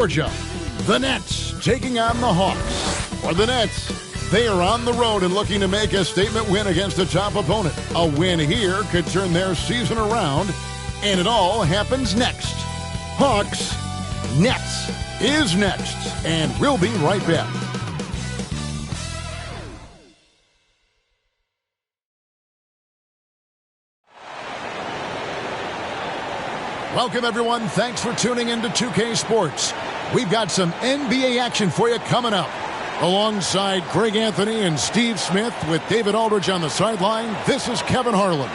Georgia, the Nets taking on the Hawks. For the Nets, they are on the road and looking to make a statement win against a top opponent. A win here could turn their season around, and it all happens next. Hawks, Nets is next, and we'll be right back. Welcome, everyone. Thanks for tuning in to 2K Sports. We've got some NBA action for you coming up. Alongside Greg Anthony and Steve Smith with David Aldridge on the sideline, this is Kevin Harlan.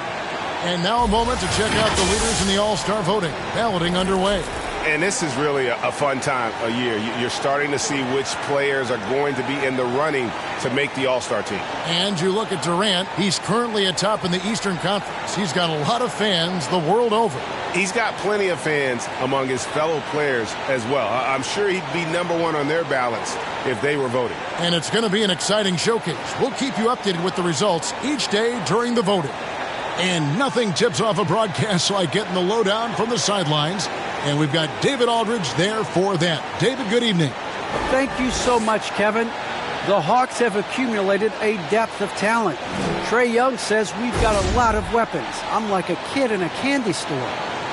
And now a moment to check out the leaders in the All-Star voting. Balloting underway. And this is really a fun time of year. You're starting to see which players are going to be in the running to make the All-Star team. And you look at Durant, he's currently atop in the Eastern Conference. He's got a lot of fans the world over. He's got plenty of fans among his fellow players as well. I'm sure he'd be number one on their ballots if they were voting. And it's going to be an exciting showcase. We'll keep you updated with the results each day during the voting. And nothing tips off a broadcast like getting the lowdown from the sidelines. And we've got David Aldridge there for that. David, good evening. Thank you so much, Kevin. The Hawks have accumulated a depth of talent. Trae Young says we've got a lot of weapons. I'm like a kid in a candy store.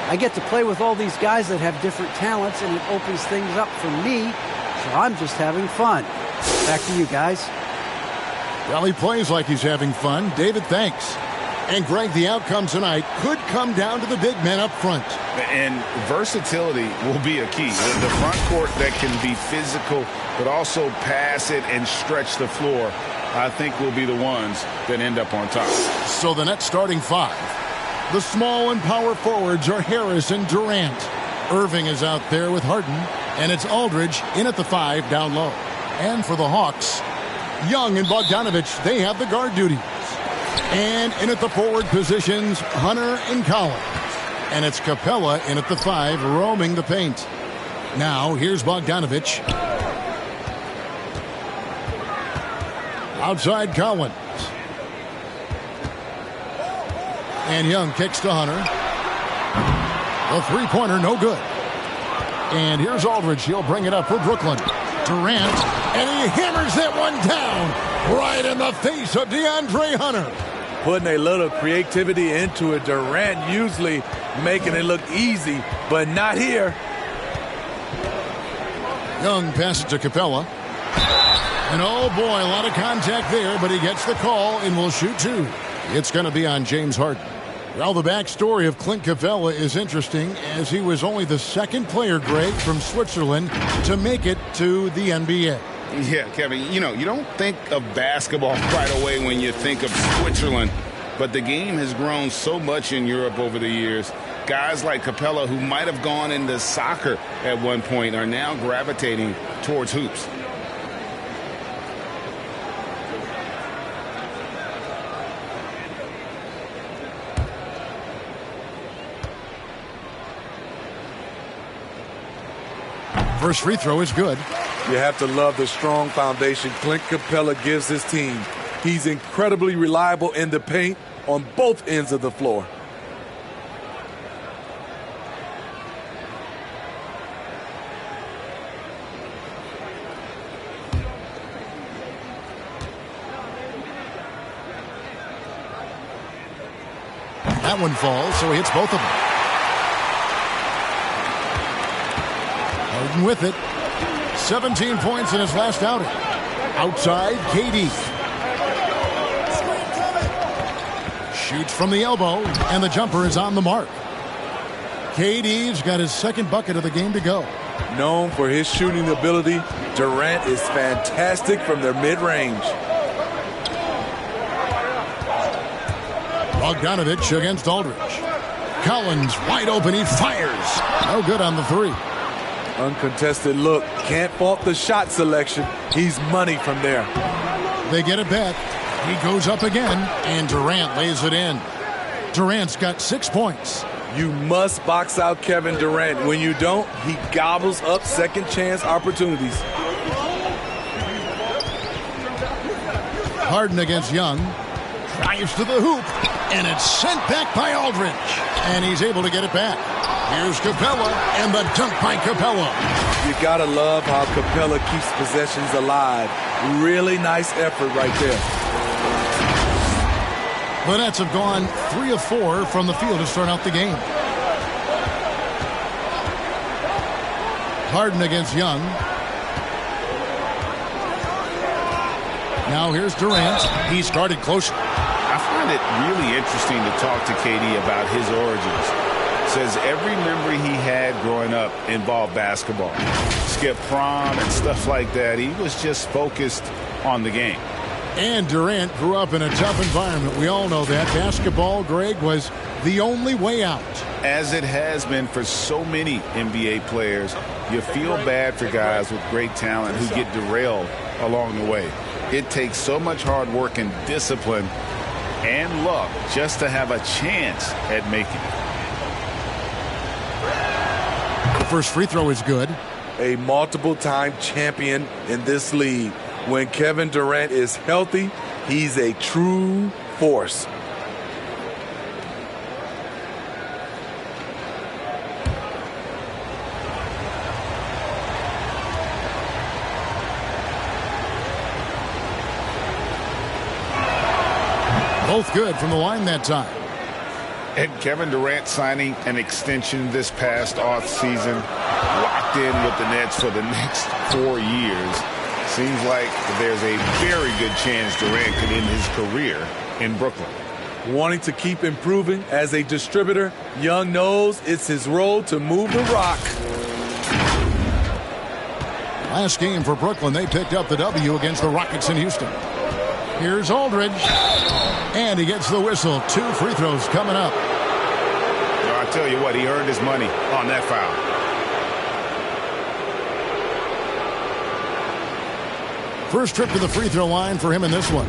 I get to play with all these guys that have different talents, and it opens things up for me, so I'm just having fun. Back to you guys. Well, he plays like he's having fun. David, thanks. And Greg, the outcome tonight could come down to the big men up front. And versatility will be a key. The front court that can be physical, but also pass it and stretch the floor, I think will be the ones that end up on top. So the Nets starting five. The small and power forwards are Harris and Durant. Irving is out there with Harden, and it's Aldridge in at the 5 down low. And for the Hawks, Young and Bogdanovich, they have the guard duties. And in at the forward positions, Hunter and Collins. And it's Capella in at the 5, roaming the paint. Now, here's Bogdanovich. Outside Collins. And Young kicks to Hunter. The three-pointer, no good. And here's Aldridge. He'll bring it up for Brooklyn. Durant, and he hammers that one down right in the face of DeAndre Hunter. Putting a little creativity into it. Durant usually making it look easy, but not here. Young passes to Capella. And oh boy, a lot of contact there, but he gets the call and will shoot two. It's going to be on James Harden. Well, the backstory of Clint Capella is interesting, as he was only the second player, Greg, from Switzerland to make it to the NBA. Yeah, Kevin, you don't think of basketball right away when you think of Switzerland, but the game has grown so much in Europe over the years. Guys like Capella, who might have gone into soccer at one point, are now gravitating towards hoops. First free throw is good. You have to love the strong foundation Clint Capella gives his team. He's incredibly reliable in the paint on both ends of the floor. That one falls, so he hits both of them. Harden with it. 17 points in his last outing. Outside, KD. Shoots from the elbow, and the jumper is on the mark. KD's got his second bucket of the game to go. Known for his shooting ability, Durant is fantastic from their mid-range. Bogdanovich against Aldridge. Collins wide open, he fires. No good on the three. Uncontested look. Can't fault the shot selection. He's money from there. They get it back. He goes up again, and Durant lays it in. Durant's got 6 points. You must box out Kevin Durant. When you don't, he gobbles up second chance opportunities. Harden against Young. Drives to the hoop, and it's sent back by Aldridge. And he's able to get it back. Here's Capella, and the dunk by Capella. You gotta love how Capella keeps possessions alive. Really nice effort right there. The Nets have gone 3 of 4 from the field to start out the game. Harden against Young. Now here's Durant. He's guarded closer. I find it really interesting to talk to KD about his origins. Says every memory he had growing up involved basketball. Skip prom and stuff like that. He was just focused on the game. And Durant grew up in a tough environment. We all know that. Basketball, Greg, was the only way out. As it has been for so many NBA players, you feel bad for guys with great talent who get derailed along the way. It takes so much hard work and discipline and luck just to have a chance at making it. The first free throw is good. A multiple-time champion in this league. When Kevin Durant is healthy, he's a true force. Both good from the line that time. And Kevin Durant signing an extension this past offseason, locked in with the Nets for the next 4 years. Seems like there's a very good chance Durant could end his career in Brooklyn. Wanting to keep improving as a distributor, Young knows it's his role to move the rock. Last game for Brooklyn, they picked up the W against the Rockets in Houston. Here's Aldridge. And he gets the whistle. 2 free throws coming up. I tell you what, he earned his money on that foul. First trip to the free throw line for him in this one.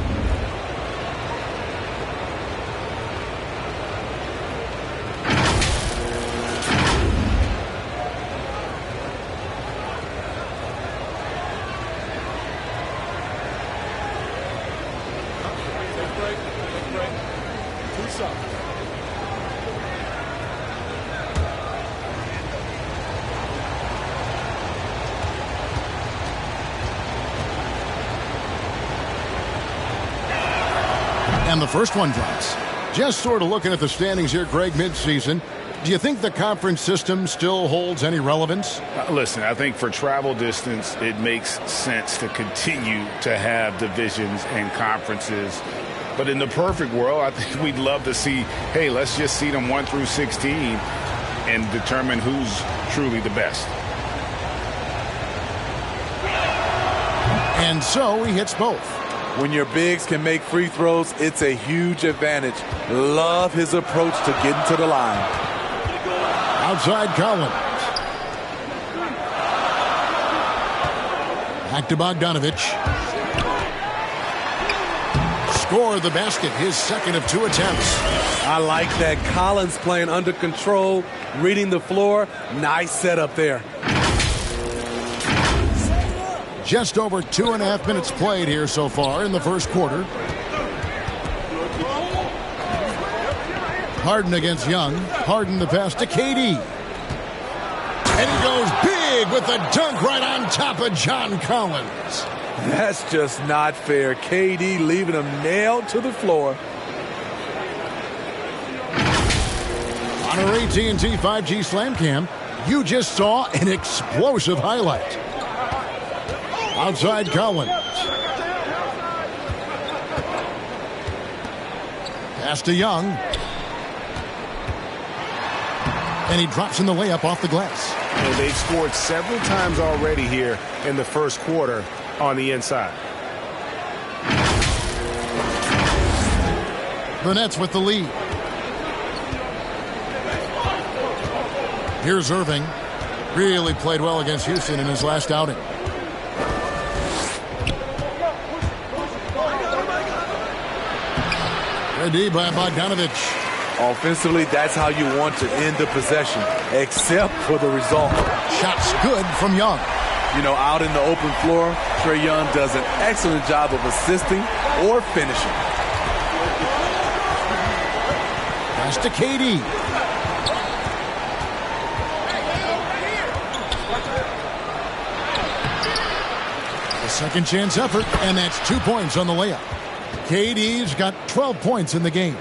And the first one drops. Just sort of looking at the standings here, Greg, midseason. Do you think the conference system still holds any relevance? Listen, I think for travel distance, it makes sense to continue to have divisions and conferences. But in the perfect world, I think we'd love to see, hey, let's just seed them 1 through 16 and determine who's truly the best. And so he hits both. When your bigs can make free throws, it's a huge advantage. Love his approach to getting to the line. Outside Collins. Back to Bogdanovich. Score the basket, his second of 2 attempts. I like that. Collins playing under control, reading the floor. Nice setup there. Just over 2.5 minutes played here so far in the first quarter. Harden against Young. Harden the pass to KD. And he goes big with the dunk right on top of John Collins. That's just not fair. KD leaving him nailed to the floor. On our AT&T 5G Slam Cam, you just saw an explosive highlight. Outside Collins. Pass to Young. And he drops in the layup off the glass. And they've scored several times already here in the first quarter on the inside. The Nets with the lead. Here's Irving. Really played well against Houston in his last outing. Ready by Bogdanovich. Offensively, that's how you want to end the possession, except for the result. Shots good from Young. You know, out in the open floor, Trae Young does an excellent job of assisting or finishing. Pass to KD. Second chance effort, and that's 2 points on the layup. KD's got 12 points in the game.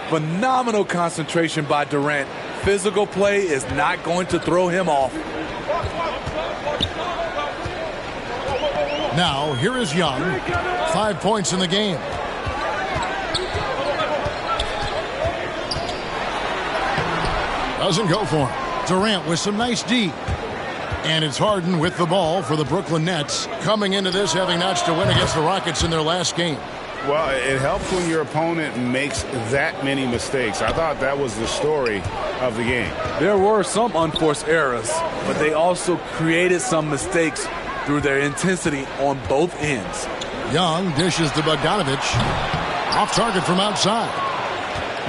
Phenomenal concentration by Durant. Physical play is not going to throw him off. Now, here is Young. 5 points in the game. Doesn't go for him. Durant with some nice D. And it's Harden with the ball for the Brooklyn Nets, coming into this having notched a win against the Rockets in their last game. Well, it helps when your opponent makes that many mistakes. I thought that was the story of the game. There were some unforced errors, but they also created some mistakes through their intensity on both ends. Young dishes to Bogdanovich. Off target from outside.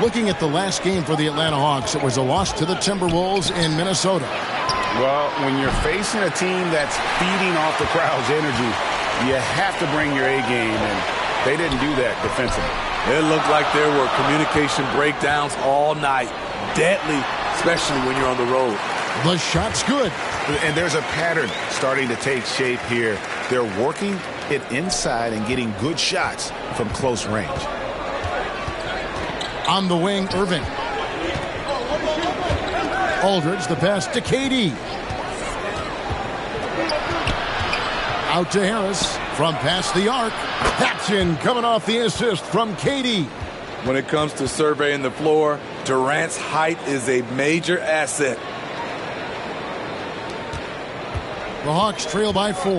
Looking at the last game for the Atlanta Hawks, it was a loss to the Timberwolves in Minnesota. Well, when you're facing a team that's feeding off the crowd's energy, you have to bring your A game, and they didn't do that defensively. It looked like there were communication breakdowns all night. Deadly, especially when you're on the road. The shot's good. And there's a pattern starting to take shape here. They're working it inside and getting good shots from close range. On the wing, Irving. Aldridge, the pass to KD. Out to Harris from past the arc. That's in, coming off the assist from KD. When it comes to surveying the floor, Durant's height is a major asset. The Hawks trail by 4.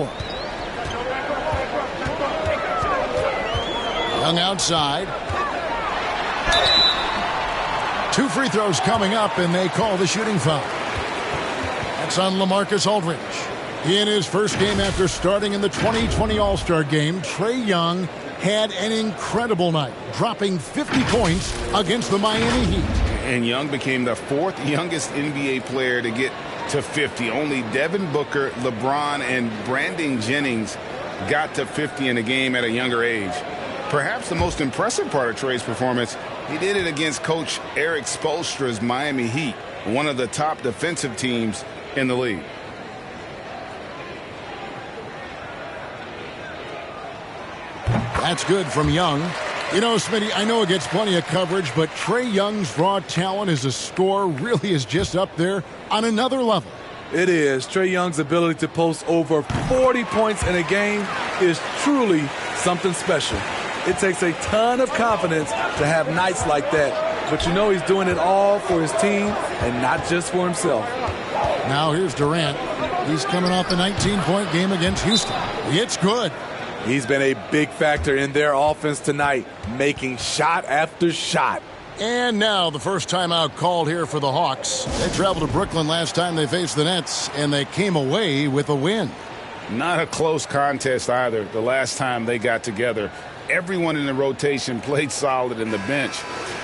Young outside. 2 free throws coming up, and they call the shooting foul. That's on LaMarcus Aldridge. In his first game after starting in the 2020 All-Star Game, Trae Young had an incredible night, dropping 50 points against the Miami Heat. And Young became the 4th youngest NBA player to get to 50. Only Devin Booker, LeBron, and Brandon Jennings got to 50 in a game at a younger age. Perhaps the most impressive part of Trae's performance, he did it against Coach Eric Spoelstra's Miami Heat, one of the top defensive teams in the league. That's good from Young. You know, Smitty, I know it gets plenty of coverage, but Trae Young's raw talent as a scorer really is just up there on another level. It is. Trae Young's ability to post over 40 points in a game is truly something special. It takes a ton of confidence to have nights like that. But you know he's doing it all for his team and not just for himself. Now here's Durant. He's coming off the 19-point game against Houston. It's good. He's been a big factor in their offense tonight, making shot after shot. And now the first timeout called here for the Hawks. They traveled to Brooklyn last time they faced the Nets, and they came away with a win. Not a close contest either. The last time they got together, everyone in the rotation played solid, and the bench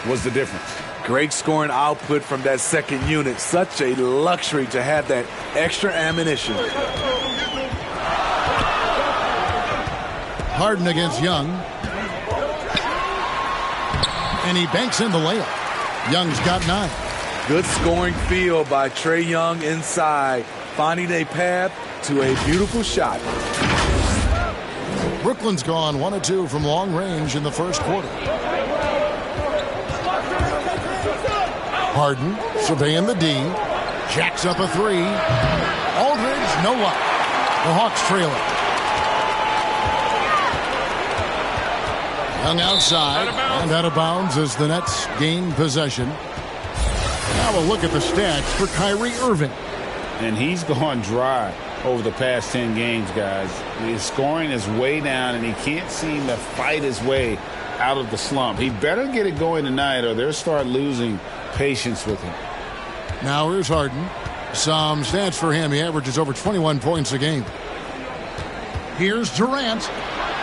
was the difference. Great scoring output from that second unit. Such a luxury to have that extra ammunition. Harden against Young. And he banks in the layup. Young's got 9. Good scoring feel by Trae Young inside, finding a path to a beautiful shot. Brooklyn's gone 1 of 2 from long range in the first quarter. Harden surveying the D. Jacks up a 3. Aldridge, no luck. The Hawks trail it. Young outside and out of bounds as the Nets gain possession. Now a look at the stats for Kyrie Irving. And he's gone dry over the past 10 games, guys. His scoring is way down, and he can't seem to fight his way out of the slump. He better get it going tonight, or they'll start losing patience with him. Now here's Harden. Some stats for him. He averages over 21 points a game. Here's Durant.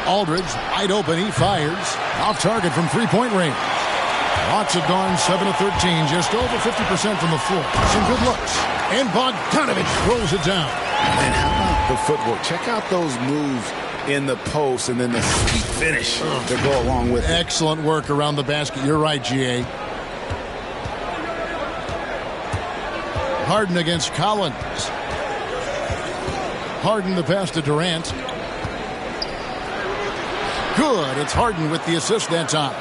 Aldridge wide open. He fires. Off target from three-point range. Hawks have gone 7 of 13, just over 50% from the floor. Some good looks. And Bogdanovich throws it down. And how about the footwork? Check out those moves in the post and then the sweet finish to go along with it. Excellent work around the basket. You're right, G.A. Harden against Collins. Harden the pass to Durant. Good. It's Harden with the assist that time.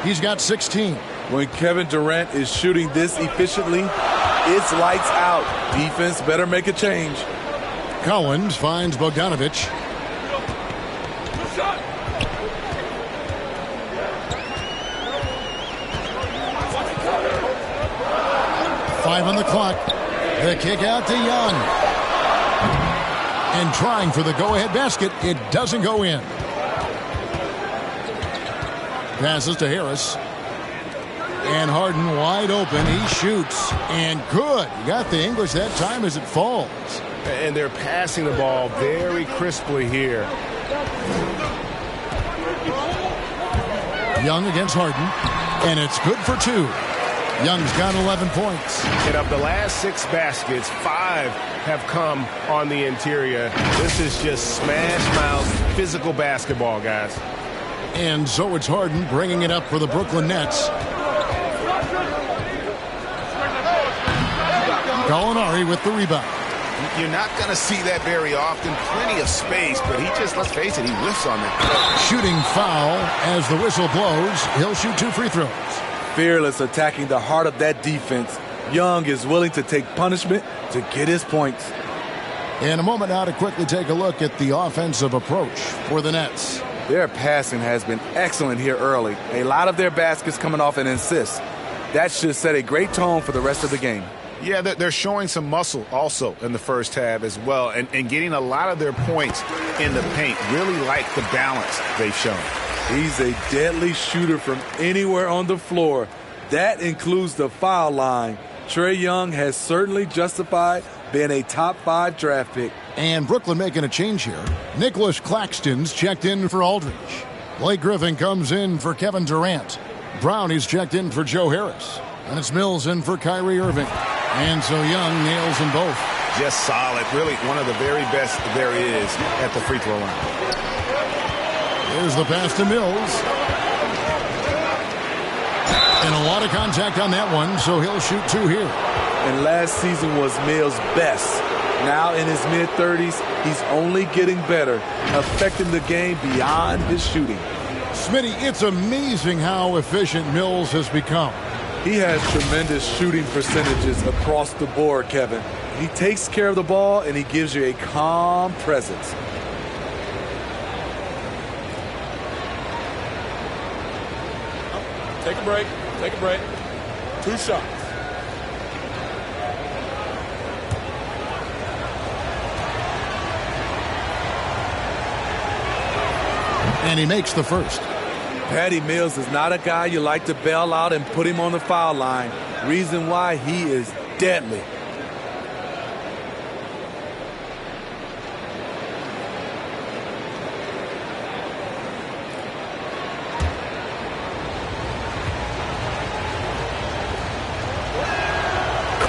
He's got 16. When Kevin Durant is shooting this efficiently, it's lights out. Defense better make a change. Collins finds Bogdanovich. Five on the clock. The kick out to Young. And trying for the go-ahead basket. It doesn't go in. Passes to Harris. And Harden wide open. He shoots. And good. He got the English that time as it falls. And they're passing the ball very crisply here. Young against Harden. And it's good for two. Young's got 11 points. And of the last 6 baskets, 5 have come on the interior. This is just smash-mouth physical basketball, guys. And so it's Harden bringing it up for the Brooklyn Nets. Gallinari with the rebound. You're not going to see that very often. Plenty of space, but he just, let's face it, he whiffs on that. Shooting foul as the whistle blows. He'll shoot 2 free throws. Fearless attacking the heart of that defense. Young is willing to take punishment to get his points. In a moment now to quickly take a look at the offensive approach for the Nets. Their passing has been excellent here early. A lot of their baskets coming off an assist. That should set a great tone for the rest of the game. Yeah, they're showing some muscle also in the first half as well, and getting a lot of their points in the paint. Really like the balance they've shown. He's a deadly shooter from anywhere on the floor. That includes the foul line. Trae Young has certainly justified being a top 5 draft pick. And Brooklyn making a change here. Nicholas Claxton's checked in for Aldridge. Blake Griffin comes in for Kevin Durant. Brown is checked in for Joe Harris. And it's Mills in for Kyrie Irving. And so Young nails them both. Just solid. Really one of the very best there is at the free throw line. Here's the pass to Mills. And a lot of contact on that one, so he'll shoot 2 here. And last season was Mills' best. Now in his mid-30s, he's only getting better, affecting the game beyond his shooting. Smitty, it's amazing how efficient Mills has become. He has tremendous shooting percentages across the board, Kevin. He takes care of the ball, and he gives you a calm presence. Take a break. Take a break. 2 shots. And he makes the first. Patty Mills is not a guy you like to bail out and put him on the foul line. Reason why he is deadly.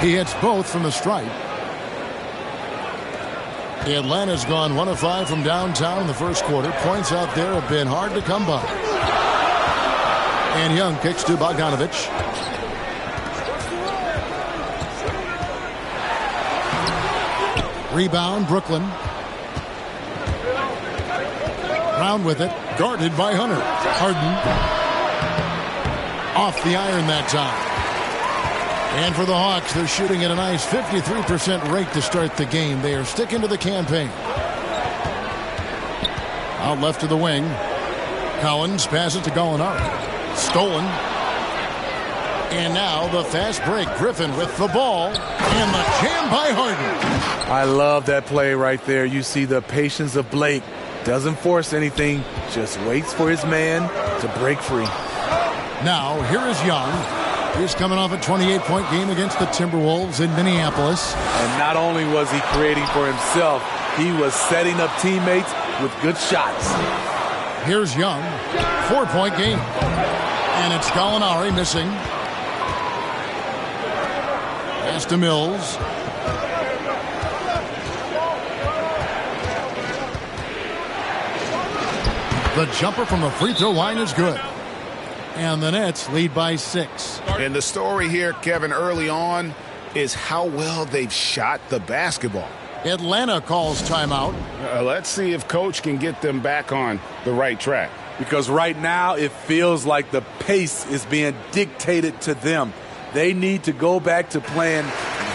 He hits both from the stripe. Atlanta's gone 1 of 5 from downtown in the first quarter. Points out there have been hard to come by. And Young kicks to Bogdanovich. Rebound, Brooklyn. Brown with it. Guarded by Hunter. Harden. Off the iron that time. And for the Hawks, they're shooting at a nice 53% rate to start the game. They are sticking to the campaign. Out left to the wing. Collins passes to Gallinari. Stolen. And now the fast break. Griffin with the ball. And the jam by Harden. I love that play right there. You see the patience of Blake. Doesn't force anything. Just waits for his man to break free. Now, here is Young. He's coming off a 28-point game against the Timberwolves in Minneapolis. And not only was he creating for himself, he was setting up teammates with good shots. Here's Young. 4-point game. And it's Gallinari missing. Pass to Mills. The jumper from the free throw line is good. And the Nets lead by 6. And the story here, Kevin, early on is how well they've shot the basketball. Atlanta calls timeout. Let's see if Coach can get them back on the right track. Because right now it feels like the pace is being dictated to them. They need to go back to playing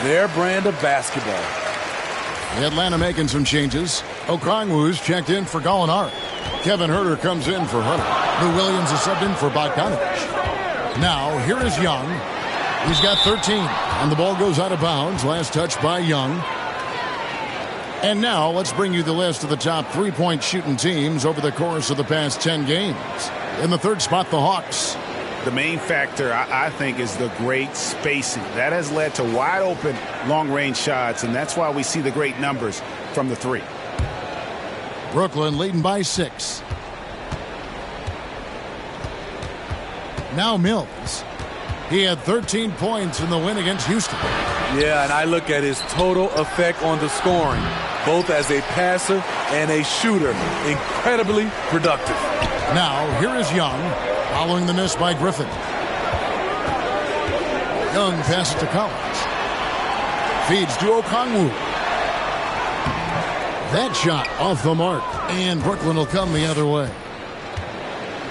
their brand of basketball. Atlanta making some changes. Okongwu's checked in for Gallinari. Kevin Huerter comes in for Hunter. Lou Williams is subbed in for Bogdanovich. Now, here is Young. He's got 13, and the ball goes out of bounds. Last touch by Young. And now, let's bring you the list of the top three-point shooting teams over the course of the past 10 games. In the third spot, the Hawks. The main factor, I think, is the great spacing. That has led to wide-open long-range shots, and that's why we see the great numbers from the three. Brooklyn leading by 6. Now Mills. He had 13 points in the win against Houston. Yeah, and I look at his total effect on the scoring, both as a passer and a shooter. Incredibly productive. Now, here is Young, following the miss by Griffin. Young passes to Collins. Feeds to Okongwu. That shot off the mark, and Brooklyn will come the other way.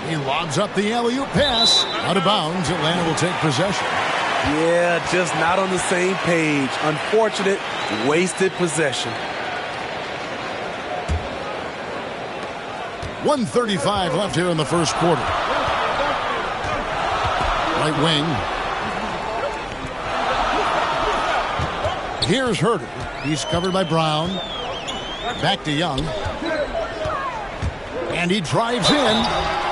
He lobs up the alley-oop pass. Out of bounds, Atlanta will take possession. Yeah, just not on the same page. Unfortunate, wasted possession. 1:35 left here in the first quarter. Right wing. Here's Huerter. He's covered by Brown. Back to Young. And he drives in.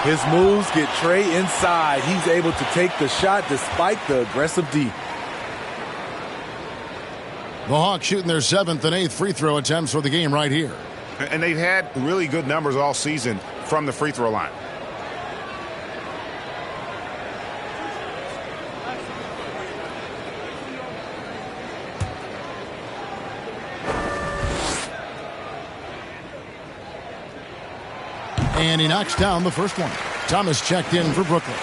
His moves get Trey inside. He's able to take the shot despite the aggressive D. The Hawks shooting their 7th and 8th free throw attempts for the game right here. And they've had really good numbers all season from the free throw line. And he knocks down the first one. Thomas checked in for Brooklyn.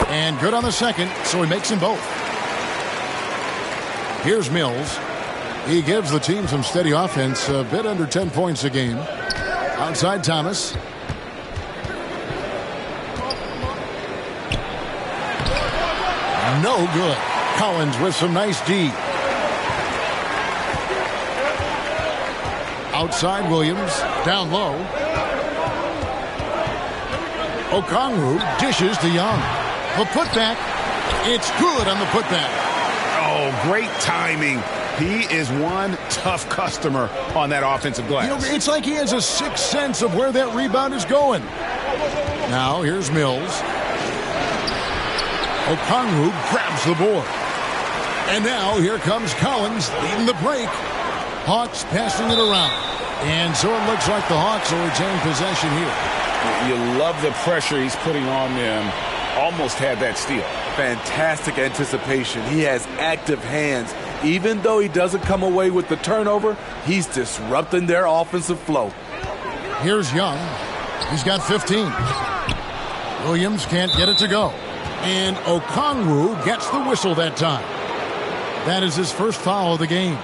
And good on the second, so he makes them both. Here's Mills. He gives the team some steady offense, a bit under 10 points a game. Outside Thomas. No good. Collins with some nice D. Outside Williams, down low. Okongwu dishes to Young. The putback. It's good on the putback. Oh, great timing. He is one tough customer on that offensive glass. You know, it's like he has a sixth sense of where that rebound is going. Now, here's Mills. Okongwu grabs the board. And now, here comes Collins leading the break. Hawks passing it around. And so it looks like the Hawks will retain possession here. You love the pressure he's putting on them. Almost had that steal. Fantastic anticipation. He has active hands. Even though he doesn't come away with the turnover, he's disrupting their offensive flow. Here's Young. He's got 15. Williams can't get it to go. And Okongwu gets the whistle that time. That is his first foul of the game.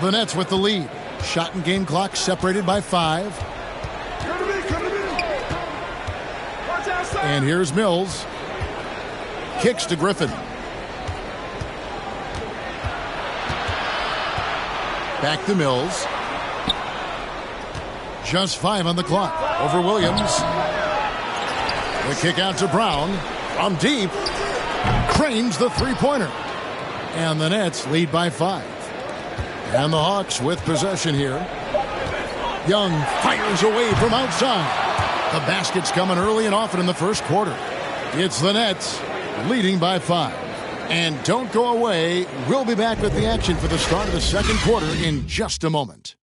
The Nets with the lead. Shot and game clock separated by 5. And here's Mills. Kicks to Griffin. Back to Mills. Just 5 on the clock. Over Williams. The kick out to Brown. From deep. Cranes the three-pointer. And the Nets lead by 5. And the Hawks with possession here. Young fires away from outside. The basket's coming early and often in the first quarter. It's the Nets leading by 5. And don't go away. We'll be back with the action for the start of the second quarter in just a moment.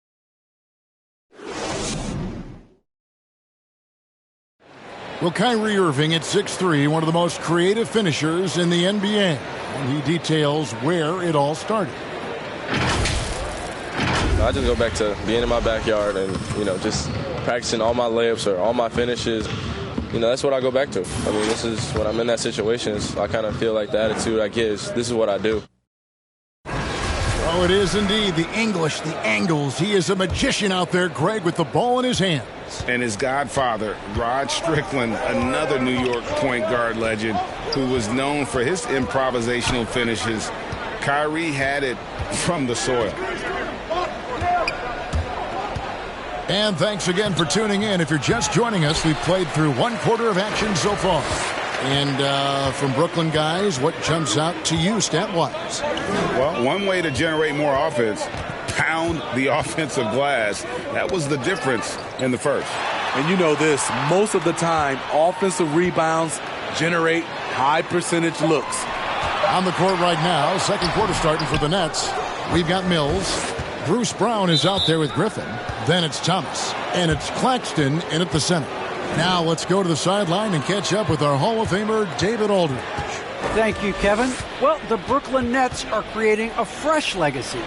Well, Kyrie Irving at 6'3", one of the most creative finishers in the NBA. And he details where it all started. I just go back to being in my backyard and, just practicing all my layups or all my finishes. That's what I go back to. I mean, this is when I'm in that situation, I kind of feel like the attitude I get is this is what I do. Oh, it is indeed the English, the angles. He is a magician out there, Greg, with the ball in his hands. And his godfather, Rod Strickland, another New York point guard legend who was known for his improvisational finishes. Kyrie had it from the soil. And thanks again for tuning in. If you're just joining us, we've played through one quarter of action so far. And from Brooklyn guys, what jumps out to you stat-wise? Well, one way to generate more offense, pound the offensive glass. That was the difference in the first. And you know this, most of the time, offensive rebounds generate high percentage looks. On the court right now, second quarter starting for the Nets. We've got Mills. Bruce Brown is out there with Griffin. Then it's Thomas. And it's Claxton in at the center. Now let's go to the sideline and catch up with our Hall of Famer, David Aldridge. Thank you, Kevin. Well, the Brooklyn Nets are creating a fresh legacy.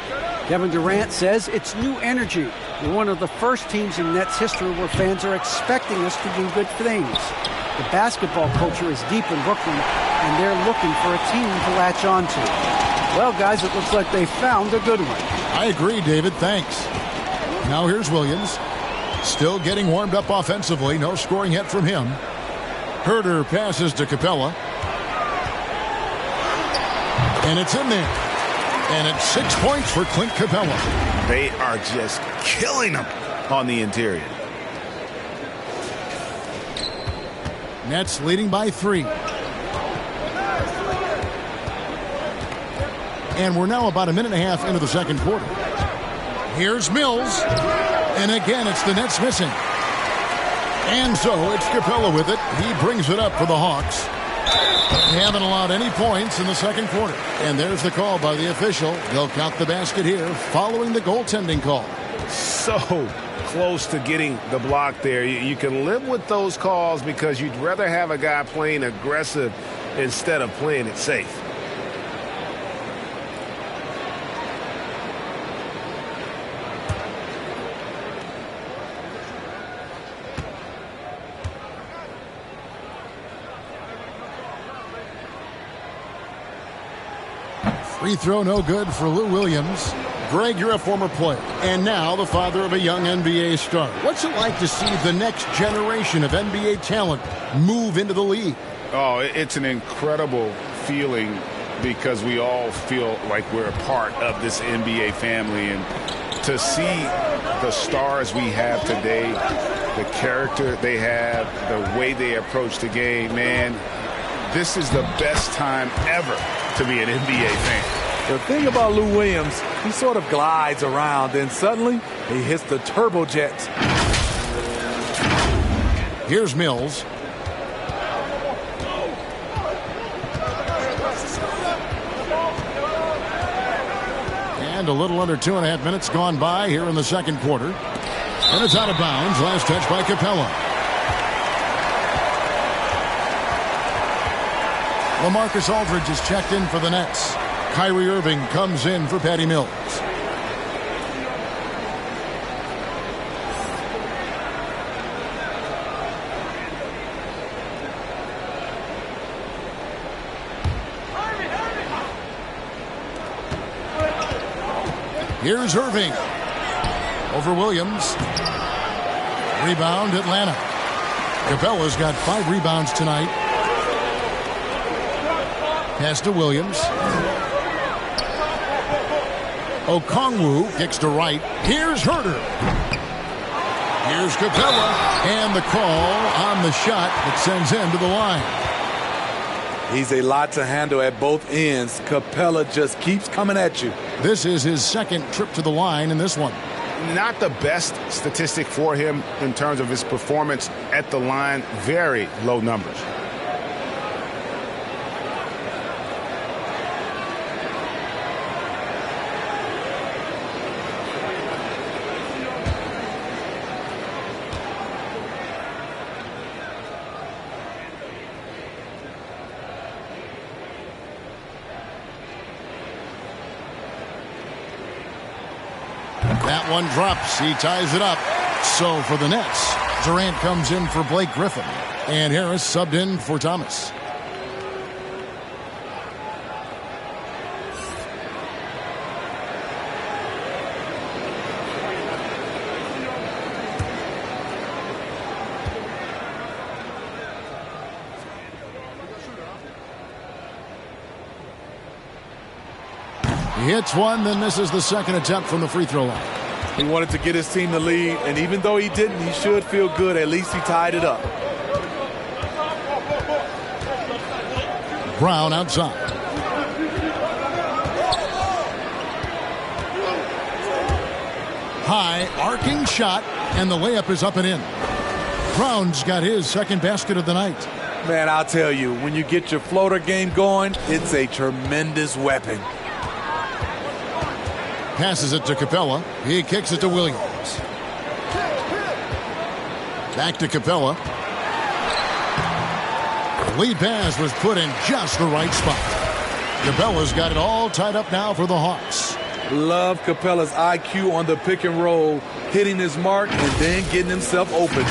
Kevin Durant says it's new energy. We're one of the first teams in Nets history where fans are expecting us to do good things. The basketball culture is deep in Brooklyn, and they're looking for a team to latch on to. Well, guys, it looks like they found a good one. I agree, David. Thanks. Now here's Williams. Still getting warmed up offensively. No scoring yet from him. Herder passes to Capella. And it's in there. And it's 6 points for Clint Capella. They are just killing them on the interior. Nets leading by 3. And we're now about a minute and a half into the second quarter. Here's Mills. And again, it's the Nets missing. And so it's Capella with it. He brings it up for the Hawks. They haven't allowed any points in the second quarter. And there's the call by the official. They'll count the basket here following the goaltending call. So close to getting the block there. You can live with those calls because you'd rather have a guy playing aggressive instead of playing it safe. Free throw no good for Lou Williams. Greg, you're a former player, and now the father of a young NBA star. What's it like to see the next generation of NBA talent move into the league? Oh, it's an incredible feeling because we all feel like we're a part of this NBA family. And to see the stars we have today, the character they have, the way they approach the game, man, this is the best time ever to be an NBA fan. The thing about Lou Williams, he sort of glides around, then suddenly he hits the turbojets. Here's Mills. And a little under 2.5 minutes gone by here in the second quarter. And it's out of bounds. Last touch by Capella. LaMarcus Aldridge is checked in for the Nets. Kyrie Irving comes in for Patty Mills. Here's Irving. Over Williams. Rebound, Atlanta. Capella's got 5 rebounds tonight. Pass to Williams. Okongwu kicks to right. Here's Herder. Here's Capella. And the call on the shot that sends him to the line. He's a lot to handle at both ends. Capella just keeps coming at you. This is his second trip to the line in this one. Not the best statistic for him in terms of his performance at the line. Very low numbers. That one drops. He ties it up. So for the Nets, Durant comes in for Blake Griffin. And Harris subbed in for Thomas. He hits one, then misses the second attempt from the free throw line. He wanted to get his team the lead, and even though he didn't, he should feel good. At least he tied it up. Brown outside. High, arcing shot, and the layup is up and in. Brown's got his second basket of the night. Man, I'll tell you, when you get your floater game going, it's a tremendous weapon. Passes it to Capella. He kicks it to Williams. Back to Capella. Lead pass was put in just the right spot. Capella's got it all tied up now for the Hawks. Love Capella's IQ on the pick and roll, hitting his mark and then getting himself open.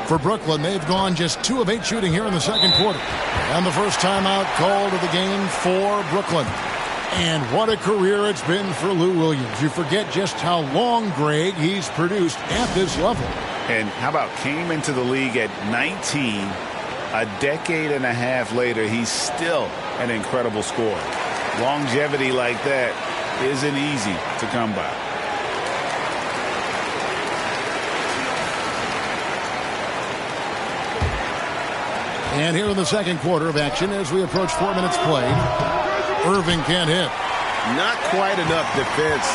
For Brooklyn, they've gone just 2 of 8 shooting here in the second quarter. And the first timeout called of the game for Brooklyn. And what a career it's been for Lou Williams. You forget just how long, Greg, he's produced at this level. And how about came into the league at 19, a decade and a half later, he's still an incredible scorer. Longevity like that isn't easy to come by. And here in the second quarter of action as we approach 4 minutes played. Irving can't hit. Not quite enough defense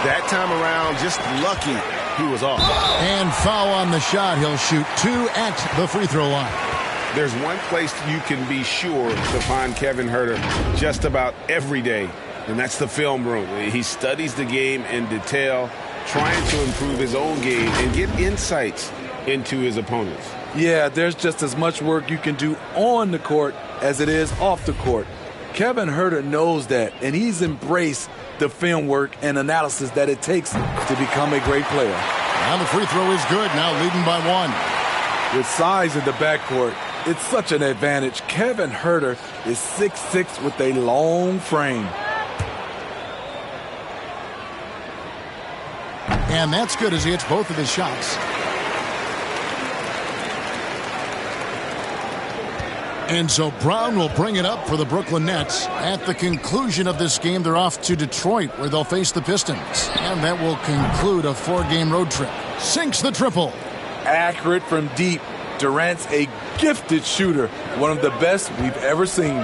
that time around. Just lucky he was off. And foul on the shot. He'll shoot 2 at the free throw line. There's one place you can be sure to find Kevin Huerter just about every day, and that's the film room. He studies the game in detail, trying to improve his own game and get insights into his opponents. Yeah, there's just as much work you can do on the court as it is off the court. Kevin Huerter knows that, and he's embraced the film work and analysis that it takes to become a great player. Now the free throw is good, now leading by 1. With size in the backcourt, it's such an advantage. Kevin Huerter is 6'6" with a long frame. And that's good as he hits both of his shots. And so Brown will bring it up for the Brooklyn Nets. At the conclusion of this game, they're off to Detroit, where they'll face the Pistons. And that will conclude a 4-game road trip. Sinks the triple. Accurate from deep. Durant's a gifted shooter, one of the best we've ever seen.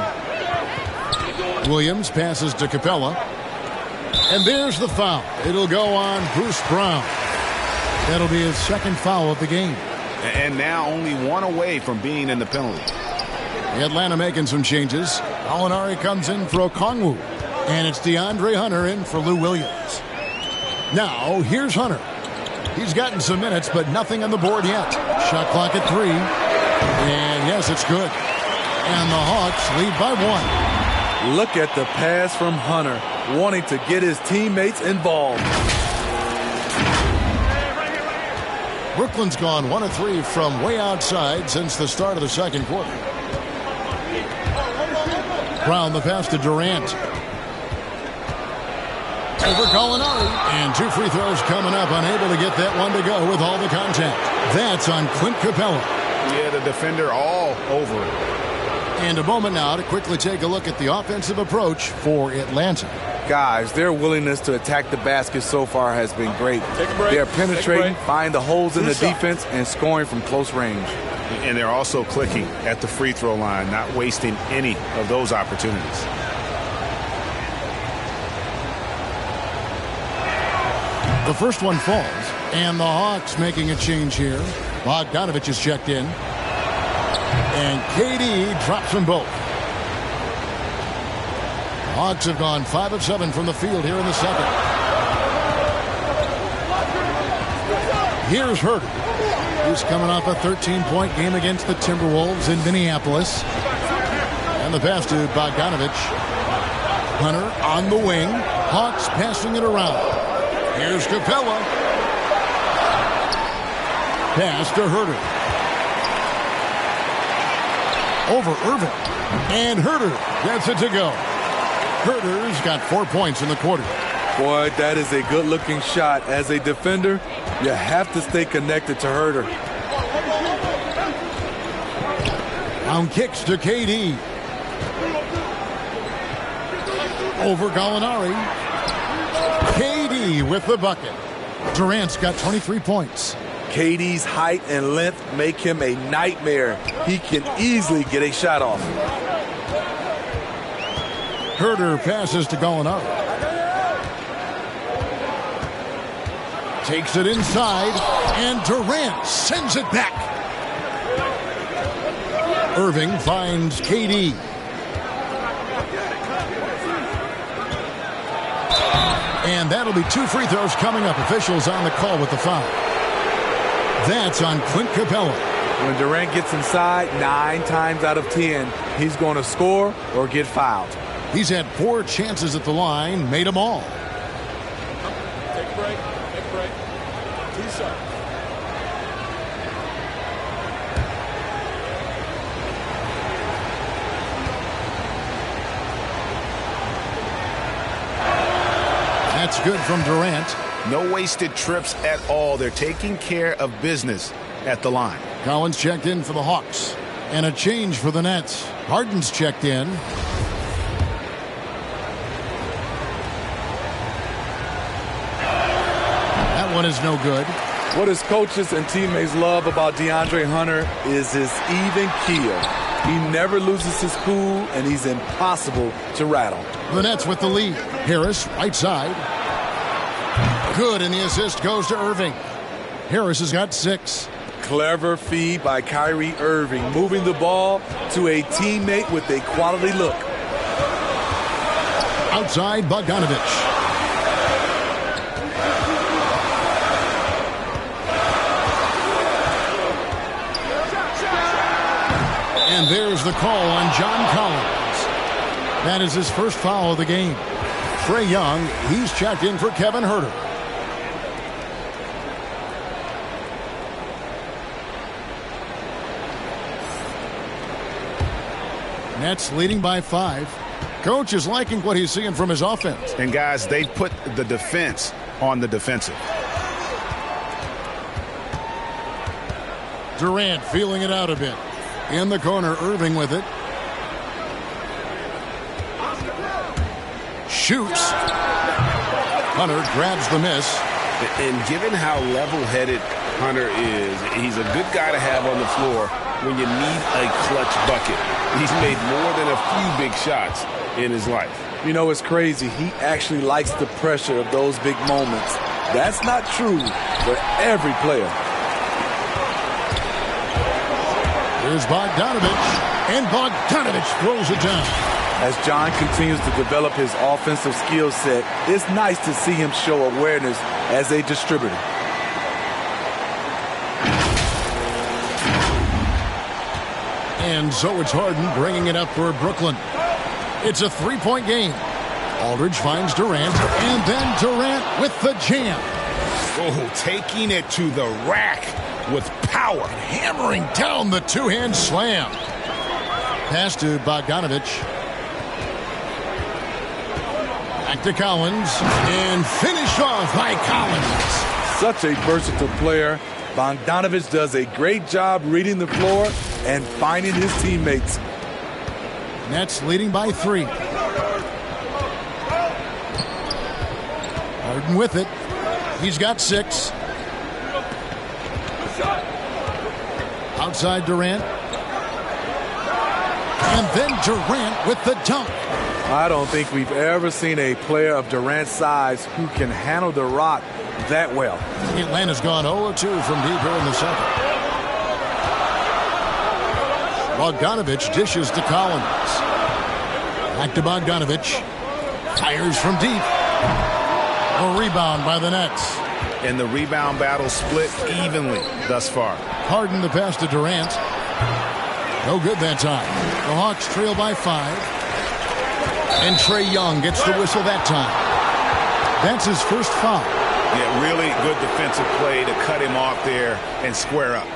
Williams passes to Capella. And there's the foul. It'll go on Bruce Brown. That'll be his second foul of the game. And now only 1 away from being in the penalty. Atlanta making some changes. Alinari comes in for Okongwu. And it's DeAndre Hunter in for Lou Williams. Now, here's Hunter. He's gotten some minutes, but nothing on the board yet. Shot clock at 3. And yes, it's good. And the Hawks lead by 1. Look at the pass from Hunter, wanting to get his teammates involved. Brooklyn's gone 1 of 3 from way outside since the start of the second quarter. Brown the pass to Durant. Over Gallinari. And 2 free throws coming up. Unable to get that one to go with all the contact. That's on Clint Capella. Yeah, the defender all over it. And a moment now to quickly take a look at the offensive approach for Atlanta. Guys, their willingness to attack the basket so far has been great. Take a break. They're penetrating, find the holes in the shots. defense, and scoring from close range. And they're also clicking at the free throw line, not wasting any of those opportunities. The first one falls, and the Hawks making a change here. Bogdanovich is checked in. And KD drops them both. Hawks have gone 5 of 7 from the field here in the second. Here's Harden. He's coming off a 13-point game against the Timberwolves in Minneapolis. And the pass to Bogdanovich. Hunter on the wing. Hawks passing it around. Here's Capella. Pass to Herder. Over Irving. And Herder gets it to go. Herder's got 4 points in the quarter. Boy, that is a good-looking shot. As a defender, you have to stay connected to Herder. On kicks to KD. Over Gallinari. KD with the bucket. Durant's got 23 points. KD's height and length make him a nightmare. He can easily get a shot off. Herder passes to Gallinari. Takes it inside, and Durant sends it back. Irving finds KD. And that'll be 2 free throws coming up. Officials on the call with the foul. That's on Clint Capella. When Durant gets inside, 9 times out of 10, he's going to score or get fouled. He's had 4 chances at the line, made them all. Take a break. Take a break. 2 shots. That's good from Durant. No wasted trips at all. They're taking care of business at the line. Collins checked in for the Hawks. And a change for the Nets. Harden's checked in. That one is no good. What his coaches and teammates love about DeAndre Hunter is his even keel. He never loses his cool, and he's impossible to rattle. The Nets with the lead. Harris, right side. Good, and the assist goes to Irving. Harris has got 6. Clever feed by Kyrie Irving, moving the ball to a teammate with a quality look. Outside, Bogdanovich. And there's the call on John Collins. That is his first foul of the game. Trae Young, he's checked in for Kevin Herter. Nets leading by 5. Coach is liking what he's seeing from his offense. And guys, they put the defense on the defensive. Durant feeling it out a bit. In the corner, Irving with it. Shoots. Hunter grabs the miss. And given how level-headed Hunter is, he's a good guy to have on the floor when you need a clutch bucket. He's made more than a few big shots in his life. You know, it's crazy. He actually likes the pressure of those big moments. That's not true for every player. Here's Bogdanovich, and Bogdanovich throws it down. As John continues to develop his offensive skill set, it's nice to see him show awareness as a distributor. And so it's Harden bringing it up for Brooklyn. It's a 3-point game. Aldridge finds Durant, and then Durant with the jam. Oh, taking it to the rack with power. Hammering down the 2-hand slam. Pass to Bogdanovich. Back to Collins, and finished off by Collins. Such a versatile player. Bogdanovich does a great job reading the floor and finding his teammates. Nets leading by 3. Harden with it. He's got 6. Outside Durant. And then Durant with the dunk. I don't think we've ever seen a player of Durant's size who can handle the rock that well. Atlanta's gone 0-2 from deep here in the second. Bogdanovich dishes to Collins. Back to Bogdanovich. Fires from deep. A rebound by the Nets. And the rebound battle split evenly thus far. Harden the pass to Durant. No good that time. The Hawks trail by 5. And Trae Young gets the whistle that time. That's his first foul. Yeah, really good defensive play to cut him off there and square up.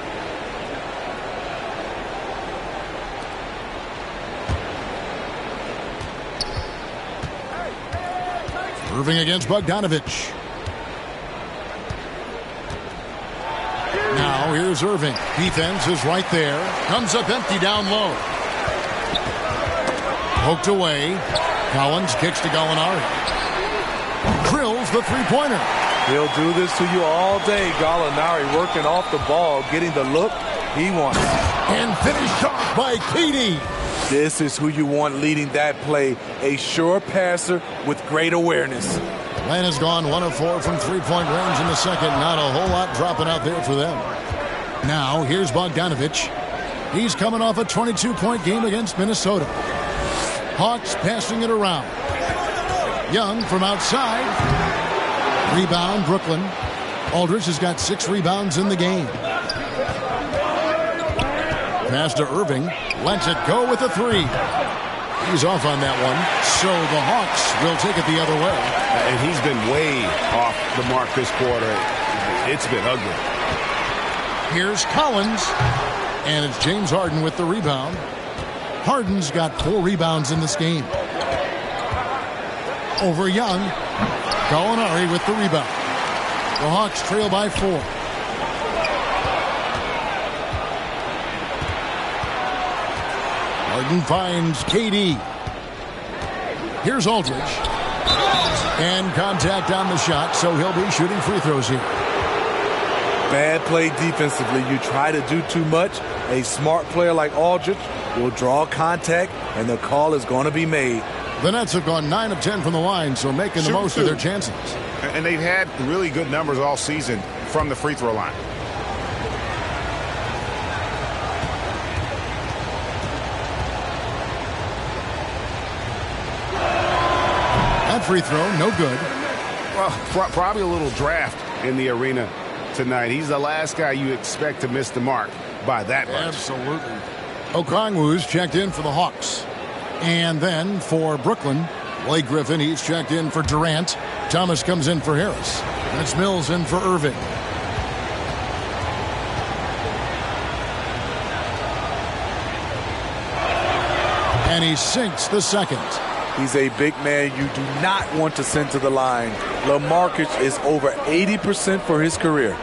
Irving against Bogdanovich. Now here's Irving. Defense is right there. Comes up empty down low. Poked away. Collins kicks to Gallinari. Drills the three-pointer. He'll do this to you all day. Gallinari working off the ball, getting the look he wants. And finished off by KD. This is who you want leading that play. A sure passer with great awareness. Atlanta's gone 1 of 4 from three-point range in the second. Not a whole lot dropping out there for them. Now, here's Bogdanovich. He's coming off a 22-point game against Minnesota. Hawks passing it around. Young from outside. Rebound, Brooklyn. Aldridge has got 6 rebounds in the game. Pass to Irving. Lets it go with a 3. He's off on that one. So the Hawks will take it the other way. And he's been way off the mark this quarter. It's been ugly. Here's Collins. And it's James Harden with the rebound. Harden's got 4 rebounds in this game. Over Young. Gallinari with the rebound. The Hawks trail by 4. Harden finds KD. Here's Aldridge. And contact on the shot, so he'll be shooting free throws here. Bad play defensively. You try to do too much. A smart player like Aldridge will draw contact, and the call is going to be made. The Nets have gone 9 of 10 from the line, so making the most of their chances. And they've had really good numbers all season from the free throw line. That free throw, no good. Well, probably a little draft in the arena tonight. He's the last guy you expect to miss the mark by that much. Absolutely. Okongwu's checked in for the Hawks. And then for Brooklyn, Blake Griffin, he's checked in for Durant. Thomas comes in for Harris. And it's Mills in for Irving. And he sinks the second. He's a big man you do not want to send to the line. LaMarcus is over 80% for his career.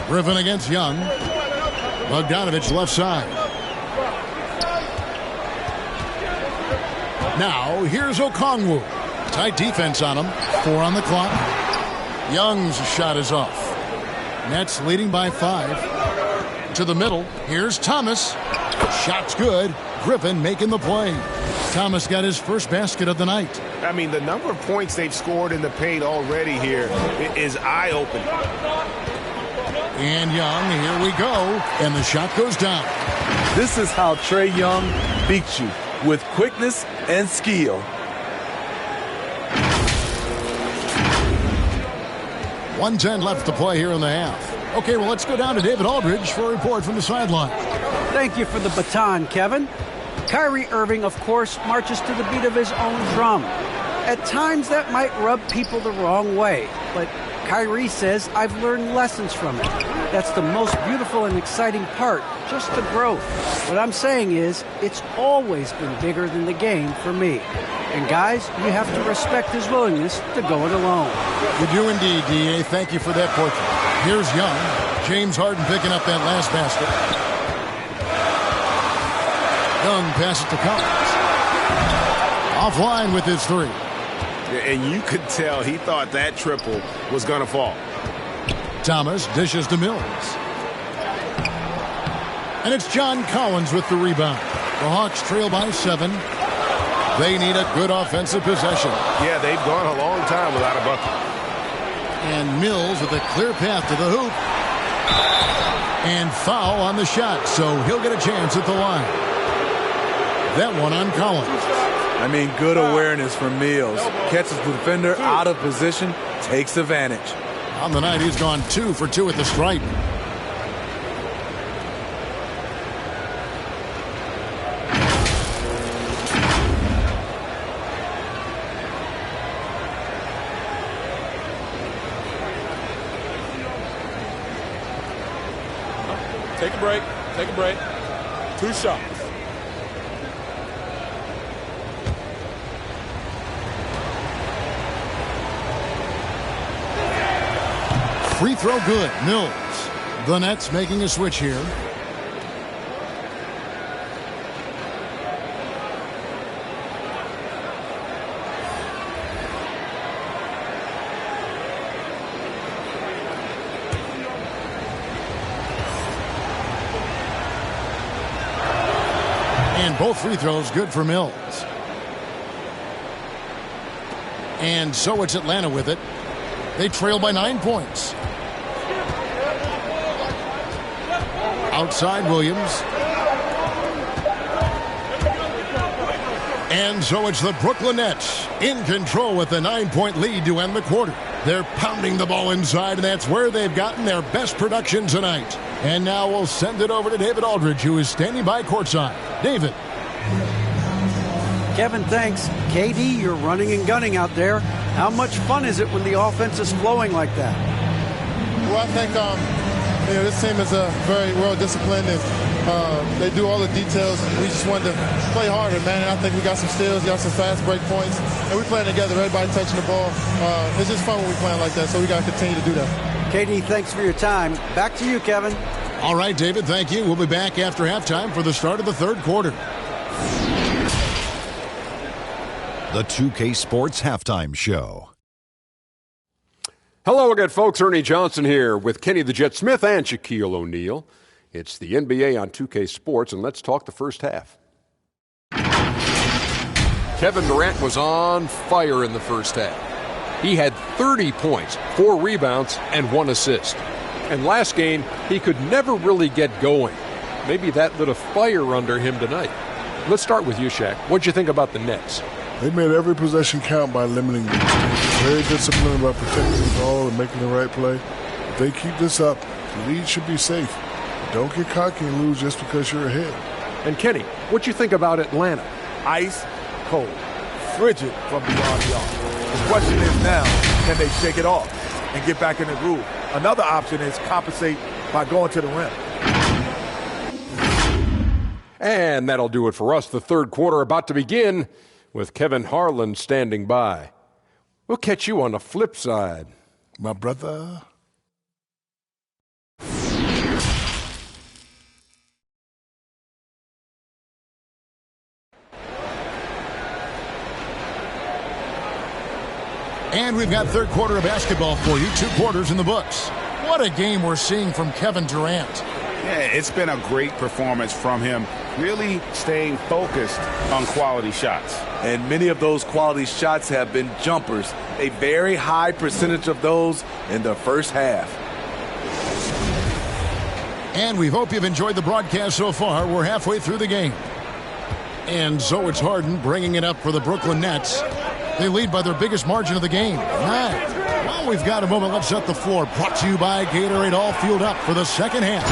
Griffin against Young. Bogdanovich left side. Now, here's Okongwu. Tight defense on him. 4 on the clock. Young's shot is off. Nets leading by 5. To the middle. Here's Thomas. Shot's good. Griffin making the play. Thomas got his first basket of the night. I mean, the number of points they've scored in the paint already here is eye-opening. And Young, here we go. And the shot goes down. This is how Trae Young beats you, with quickness and skill. .110 left to play here in the half. Okay, well, let's go down to David Aldridge for a report from the sideline. Thank you for the baton, Kevin. Kyrie Irving, of course, marches to the beat of his own drum. At times, that might rub people the wrong way, but Kyrie says, I've learned lessons from it. That's the most beautiful and exciting part, just the growth. What I'm saying is, it's always been bigger than the game for me. And guys, you have to respect his willingness to go it alone. You do indeed, D.A. Thank you for that portrait. Here's Young. James Harden picking up that last basket. Young passes to Collins. Offline with his 3. And you could tell he thought that triple was going to fall. Thomas dishes to Mills. And it's John Collins with the rebound. The Hawks trail by 7. They need a good offensive possession. Yeah, they've gone a long time without a bucket. And Mills with a clear path to the hoop. And foul on the shot, so he'll get a chance at the line. That one on Collins. I mean, good awareness from Mills. Catches the defender out of position, takes advantage. On the night, he's gone 2 for 2 at the stripe. Take a break. Take a break. 2 shots. Free throw good. Mills. The Nets making a switch here. And both free throws good for Mills. And so it's Atlanta with it. They trail by 9 points. Outside Williams. And so it's the Brooklyn Nets in control with a 9-point lead to end the quarter. They're pounding the ball inside, and that's where they've gotten their best production tonight. And now we'll send it over to David Aldridge, who is standing by courtside. David. Kevin, thanks. KD, you're running and gunning out there. How much fun is it when the offense is flowing like that? Well, I think this team is very well disciplined, and they do all the details. We just wanted to play harder, man. And I think we got some steals, got some fast break points, and we're playing together. Everybody touching the ball. It's just fun when we're playing like that, so we got to continue to do that. KD, thanks for your time. Back to you, Kevin. All right, David, thank you. We'll be back after halftime for the start of the third quarter. The 2K Sports Halftime Show. Hello again, folks. Ernie Johnson here with Kenny the Jet Smith and Shaquille O'Neal. It's the NBA on 2K Sports, and let's talk the first half. Kevin Durant was on fire in the first half. He had 30 points, 4 rebounds, and 1 assist. And last game, he could never really get going. Maybe that lit a fire under him tonight. Let's start with you, Shaq. What'd you think about the Nets? They made every possession count by limiting them. Very disciplined about protecting the ball and making the right play. If they keep this up, the lead should be safe. Don't get cocky and lose just because you're ahead. And Kenny, what you think about Atlanta? Ice cold, frigid from beyond the arc. The question is now, can they shake it off and get back in the groove? Another option is compensate by going to the rim. And that'll do it for us. The third quarter about to begin with Kevin Harlan standing by. We'll catch you on the flip side, my brother. And we've got third quarter of basketball for you. 2 quarters in the books. What a game we're seeing from Kevin Durant. Yeah, it's been a great performance from him, really staying focused on quality shots. And many of those quality shots have been jumpers. A very high percentage of those in the first half. And we hope you've enjoyed the broadcast so far. We're halfway through the game. And so it's Harden bringing it up for the Brooklyn Nets. They lead by their biggest margin of the game, 9. Well, we've got a moment. Let's set the floor. Brought to you by Gatorade, all fueled up for the second half.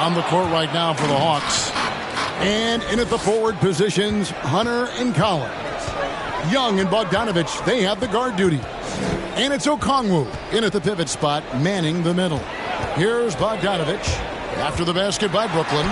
On the court right now for the Hawks. And in at the forward positions, Hunter and Collins. Young and Bogdanovich, they have the guard duty. And it's Okongwu in at the pivot spot, manning the middle. Here's Bogdanovich after the basket by Brooklyn.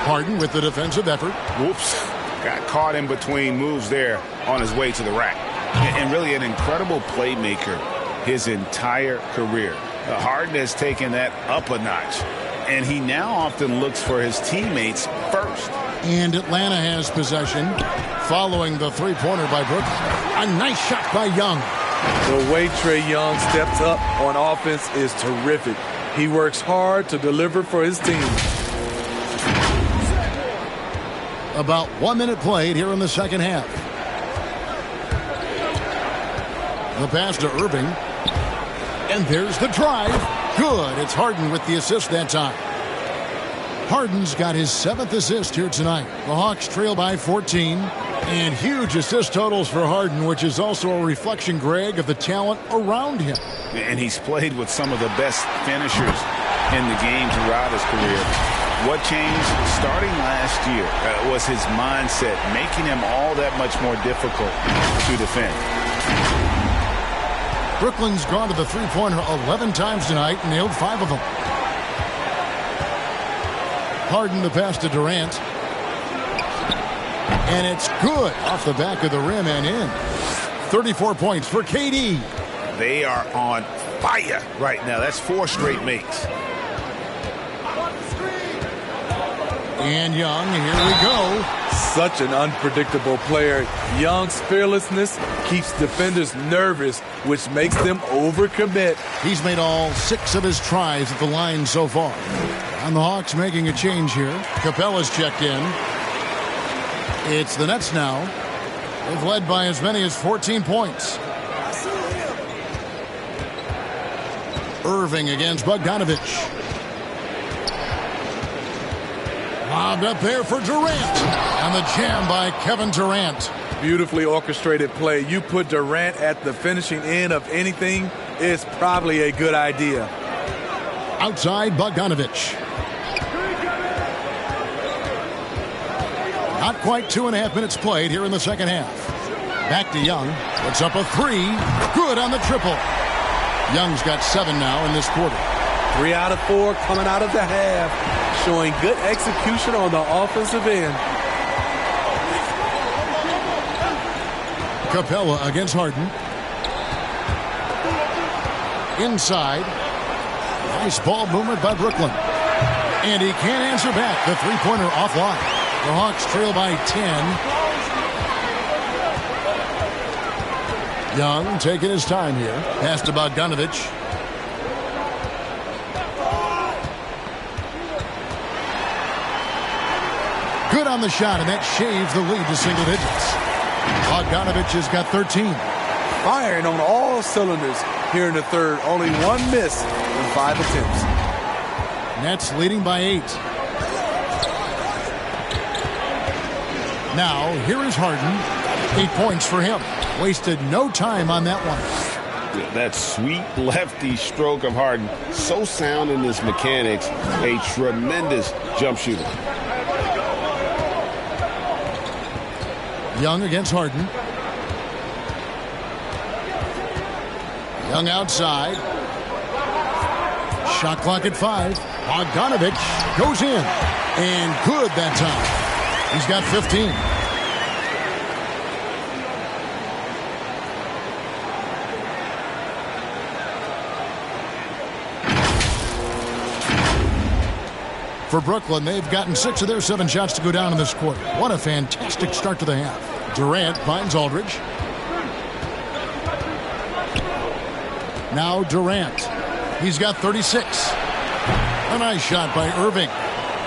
Harden with the defensive effort. Whoops. Got caught in between moves there on his way to the rack. And really an incredible playmaker his entire career. Harden has taken that up a notch. And he now often looks for his teammates first. And Atlanta has possession following the three-pointer by Brooklyn. A nice shot by Young. The way Trae Young steps up on offense is terrific. He works hard to deliver for his team. About 1 minute played here in the second half. The pass to Irving. And there's the drive. Good. It's Harden with the assist that time. Harden's got his 7th assist here tonight. The Hawks trail by 14. And huge assist totals for Harden, which is also a reflection, Greg, of the talent around him. And he's played with some of the best finishers in the game throughout his career. What changed starting last year was his mindset, making him all that much more difficult to defend. Brooklyn's gone to the three-pointer 11 times tonight and nailed 5 of them. Harden the pass to Durant. And it's good off the back of the rim and in. 34 points for KD. They are on fire right now. That's 4 straight makes. And Young, here we go. Such an unpredictable player. Young's fearlessness keeps defenders nervous, which makes them overcommit. He's made all 6 of his tries at the line so far. And the Hawks making a change here. Capella's checked in. It's the Nets now. They've led by as many as 14 points. Irving against Bogdanovich. Lobbed up there for Durant. And the jam by Kevin Durant. Beautifully orchestrated play. You put Durant at the finishing end of anything, it's probably a good idea. Outside Bogdanovich. Not quite 2.5 minutes played here in the second half. Back to Young. Puts up a 3. Good on the triple. Young's got 7 now in this quarter. 3 out of 4 coming out of the half. Showing good execution on the offensive end. Capella against Harden. Inside. Nice ball movement by Brooklyn. And he can't answer back. The three-pointer offline. The Hawks trail by 10. Young taking his time here. Pass to Bogdanovich. Good on the shot, and that shaves the lead to single digits. Bogdanovich has got 13. Firing on all cylinders here in the third. Only 1 miss in 5 attempts. Nets leading by 8. Now, here is Harden. 8 points for him. Wasted no time on that one. That sweet lefty stroke of Harden. So sound in his mechanics. A tremendous jump shooter. Young against Harden. Young outside. Shot clock at 5. Bogdanovich goes in. And good that time. He's got 15. For Brooklyn, they've gotten 6 of their 7 shots to go down in this quarter. What a fantastic start to the half. Durant finds Aldridge. Now Durant. He's got 36. A nice shot by Irving.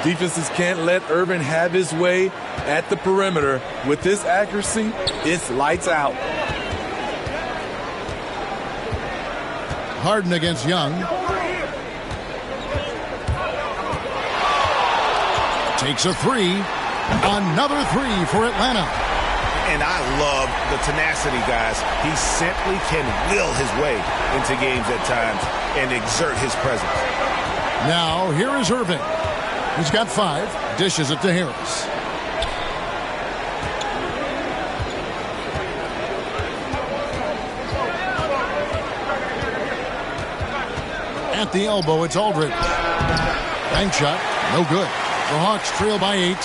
Defenses can't let Irving have his way at the perimeter. With this accuracy, it's lights out. Harden against Young. Takes a 3. Another 3 for Atlanta. And I love the tenacity, guys. He simply can will his way into games at times and exert his presence. Now, here is Irving. He's got 5. Dishes it to Harris. At the elbow, it's Aldridge. Bank shot. No good. The Hawks trail by 8.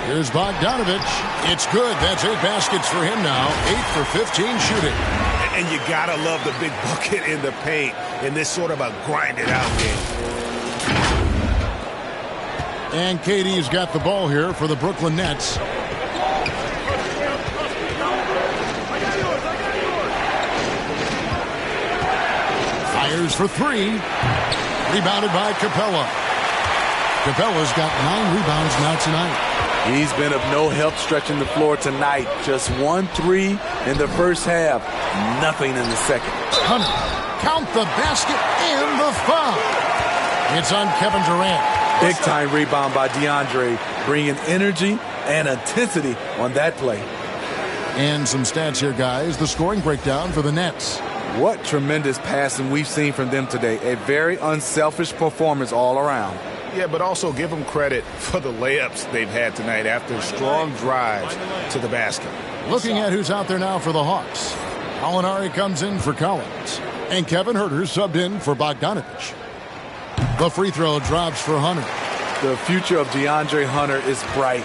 Here's Bogdanovich. It's good. That's 8 baskets for him now. 8 for 15 shooting. And you gotta love the big bucket in the paint in this sort of a grind-it-out game. And KD's got the ball here for the Brooklyn Nets. Fires for 3. Rebounded by Capella. Capella's got 9 rebounds now tonight. He's been of no help stretching the floor tonight. Just 1 3 in the first half. Nothing in the second. Hunter, count the basket and the foul. It's on Kevin Durant. Big time rebound by DeAndre, bringing energy and intensity on that play. And some stats here, guys. The scoring breakdown for the Nets. What tremendous passing we've seen from them today. A very unselfish performance all around. Yeah, but also give them credit for the layups they've had tonight after strong drives to the basket. Looking at who's out there now for the Hawks. Gallinari comes in for Collins. And Kevin Huerter subbed in for Bogdanovich. The free throw drops for Hunter. The future of DeAndre Hunter is bright.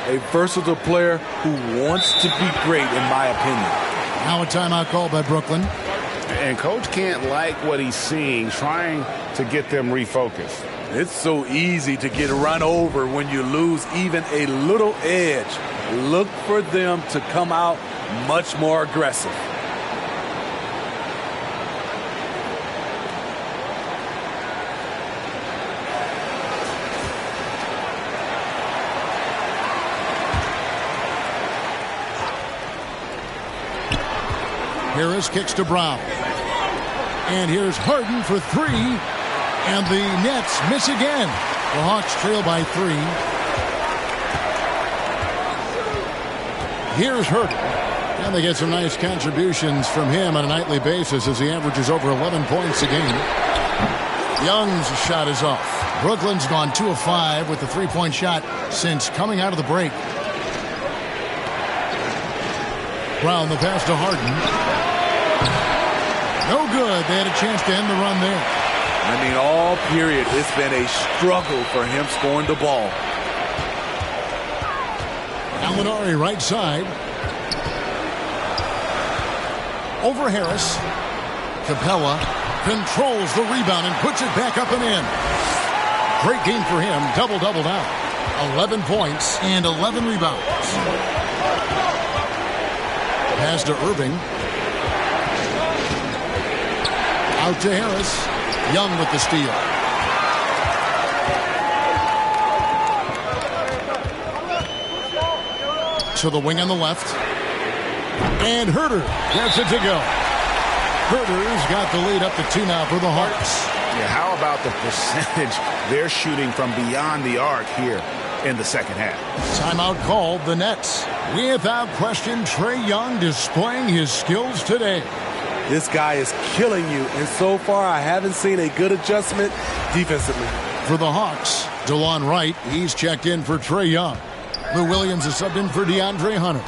A versatile player who wants to be great, in my opinion. Now a timeout called by Brooklyn. And coach can't like what he's seeing, trying to get them refocused. It's so easy to get run over when you lose even a little edge. Look for them to come out much more aggressive. Harris kicks to Brown. And here's Harden for three. And the Nets miss again. The Hawks trail by 3. Here's Harden. And they get some nice contributions from him on a nightly basis as he averages over 11 points a game. Young's shot is off. Brooklyn's gone 2 of 5 with the three-point shot since coming out of the break. Brown, the pass to Harden. No good. They had a chance to end the run there. I mean, all period, it's been a struggle for him scoring the ball. Gallinari right side. Over Harris. Capella controls the rebound and puts it back up and in. Great game for him. Double-double now. 11 points and 11 rebounds. Pass to Irving. Out to Harris. Young with the steal. To the wing on the left. And Herter gets it to go. Herter's got the lead up to 2 now for the Hawks. Yeah, how about the percentage they're shooting from beyond the arc here in the second half? Timeout called the Nets. Without question, Trae Young displaying his skills today. This guy is killing you, and so far I haven't seen a good adjustment defensively. For the Hawks, DeLon Wright, he's checked in for Trae Young. Lou Williams is subbed in for DeAndre Hunter.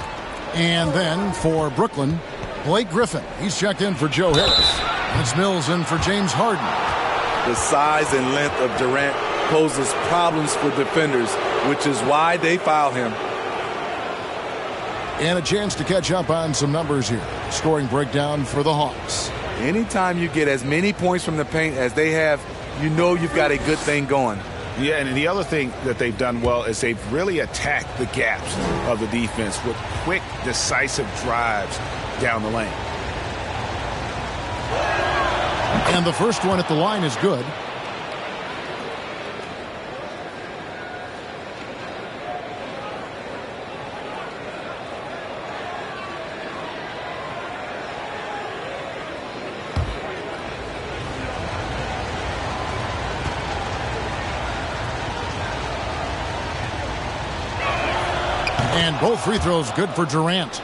And then for Brooklyn, Blake Griffin, he's checked in for Joe Harris. And it's Mills in for James Harden. The size and length of Durant poses problems for defenders, which is why they foul him. And a chance to catch up on some numbers here. Scoring breakdown for the Hawks. Anytime you get as many points from the paint as they have, you know you've got a good thing going. Yeah, and the other thing that they've done well is they've really attacked the gaps of the defense with quick, decisive drives down the lane. And the first one at the line is good. And both free throws good for Durant.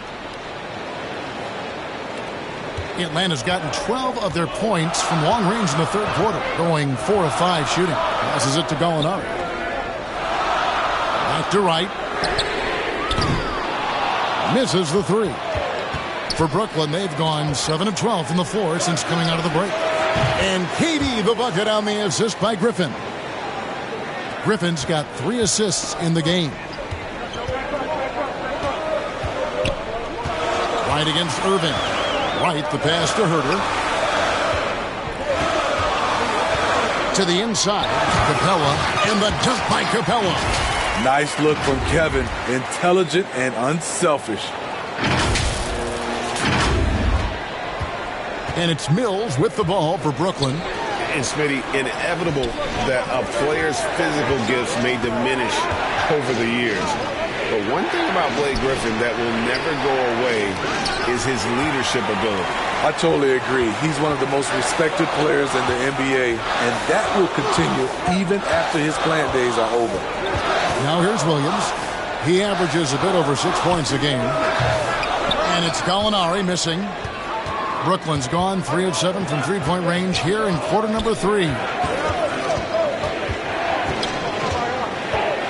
Atlanta's gotten 12 of their points from long range in the third quarter, going 4 of 5 shooting. Passes it to Gallinari. Back to Wright. Misses the 3. For Brooklyn, they've gone 7 of 12 from the floor since coming out of the break. And KD the bucket on the assist by Griffin. Griffin's got 3 assists in the game. Wright against Irving. Wright, the pass to Herter. To the inside, Capella, and the dunk by Capella. Nice look from Kevin. Intelligent and unselfish. And it's Mills with the ball for Brooklyn. And Smitty, inevitable that a player's physical gifts may diminish over the years. But one thing about Blake Griffin that will never go away is his leadership ability. I totally agree. He's one of the most respected players in the NBA, and that will continue even after his playing days are over. Now here's Williams. He averages a bit over 6 points a game. And it's Gallinari missing. Brooklyn's gone 3 of 7 from three-point range here in quarter number 3.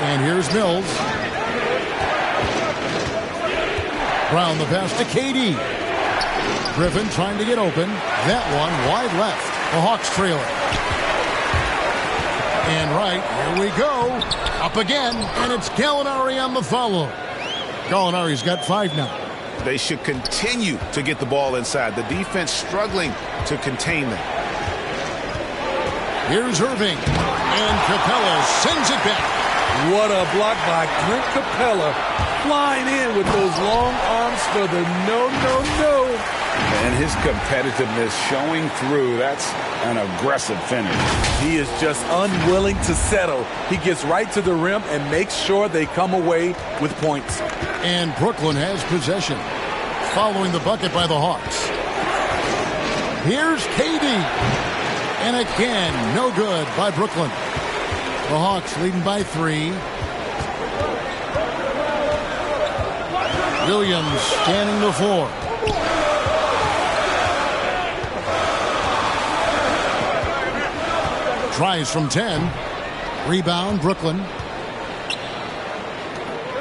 And here's Mills. Brown the pass to KD. Griffin trying to get open. That one wide left. The Hawks trail it. And right, here we go. Up again, and it's Gallinari on the follow. Gallinari's got 5 now. They should continue to get the ball inside. The defense struggling to contain them. Here's Irving, and Capella sends it back. What a block by Clint Capella, flying in with those long arms for the no. And his competitiveness showing through. That's an aggressive finish. He is just unwilling to settle. He gets right to the rim and makes sure they come away with points. And Brooklyn has possession, following the bucket by the Hawks. Here's KD. And again, no good by Brooklyn. The Hawks leading by 3. Williams scanning the floor. Tries from 10. Rebound, Brooklyn.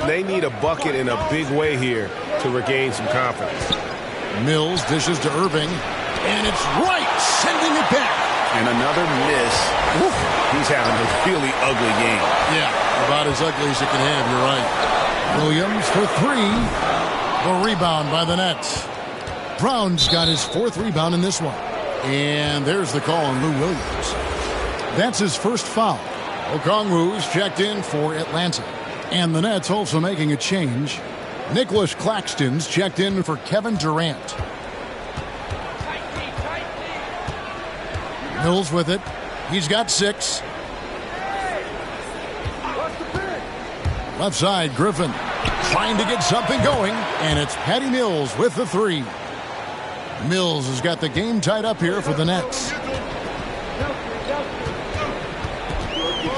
They need a bucket in a big way here to regain some confidence. Mills dishes to Irving. And it's right, sending it back. And another miss. Oof. He's having a really ugly game. Yeah, about as ugly as you can have, you're right. Williams for 3. The rebound by the Nets. Brown's got his 4th rebound in this one. And there's the call on Lou Williams. That's his first foul. Okongwu's checked in for Atlanta. And the Nets also making a change. Nicholas Claxton's checked in for Kevin Durant. Mills with it. He's got 6. Left side, Griffin trying to get something going. And it's Patty Mills with the 3. Mills has got the game tied up here for the Nets.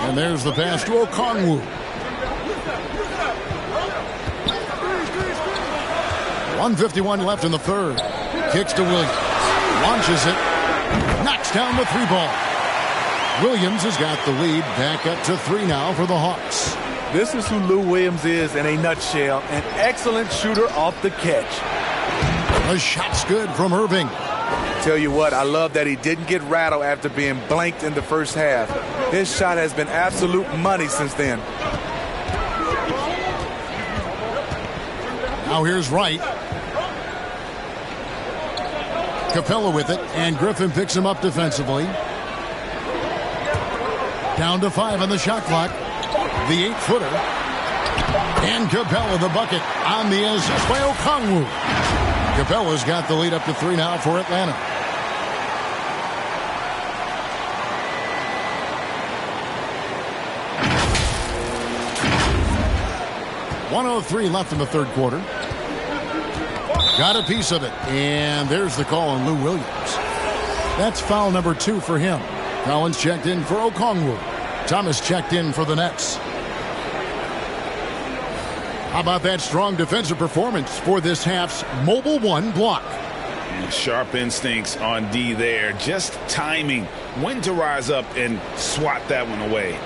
And there's the pass to Okongwu. 1:51 left in the third. Kicks to Williams. Launches it. Knocks down the 3 ball. Williams has got the lead back up to 3 now for the Hawks. This is who Lou Williams is in a nutshell. An excellent shooter off the catch. The shot's good from Irving. Tell you what, I love that he didn't get rattled after being blanked in the first half. His shot has been absolute money since then. Now here's Wright. Capella with it, and Griffin picks him up defensively. Down to 5 on the shot clock. The 8-footer. And Capella the bucket on the assist by Okongwu. Capella's got the lead up to 3 now for Atlanta. .103 left in the third quarter. Got a piece of it. And there's the call on Lou Williams. That's foul number 2 for him. Collins checked in for Okongwu. Thomas checked in for the Nets. How about that strong defensive performance for this half's Mobile 1 block? And sharp instincts on D there. Just timing when to rise up and swat that one away.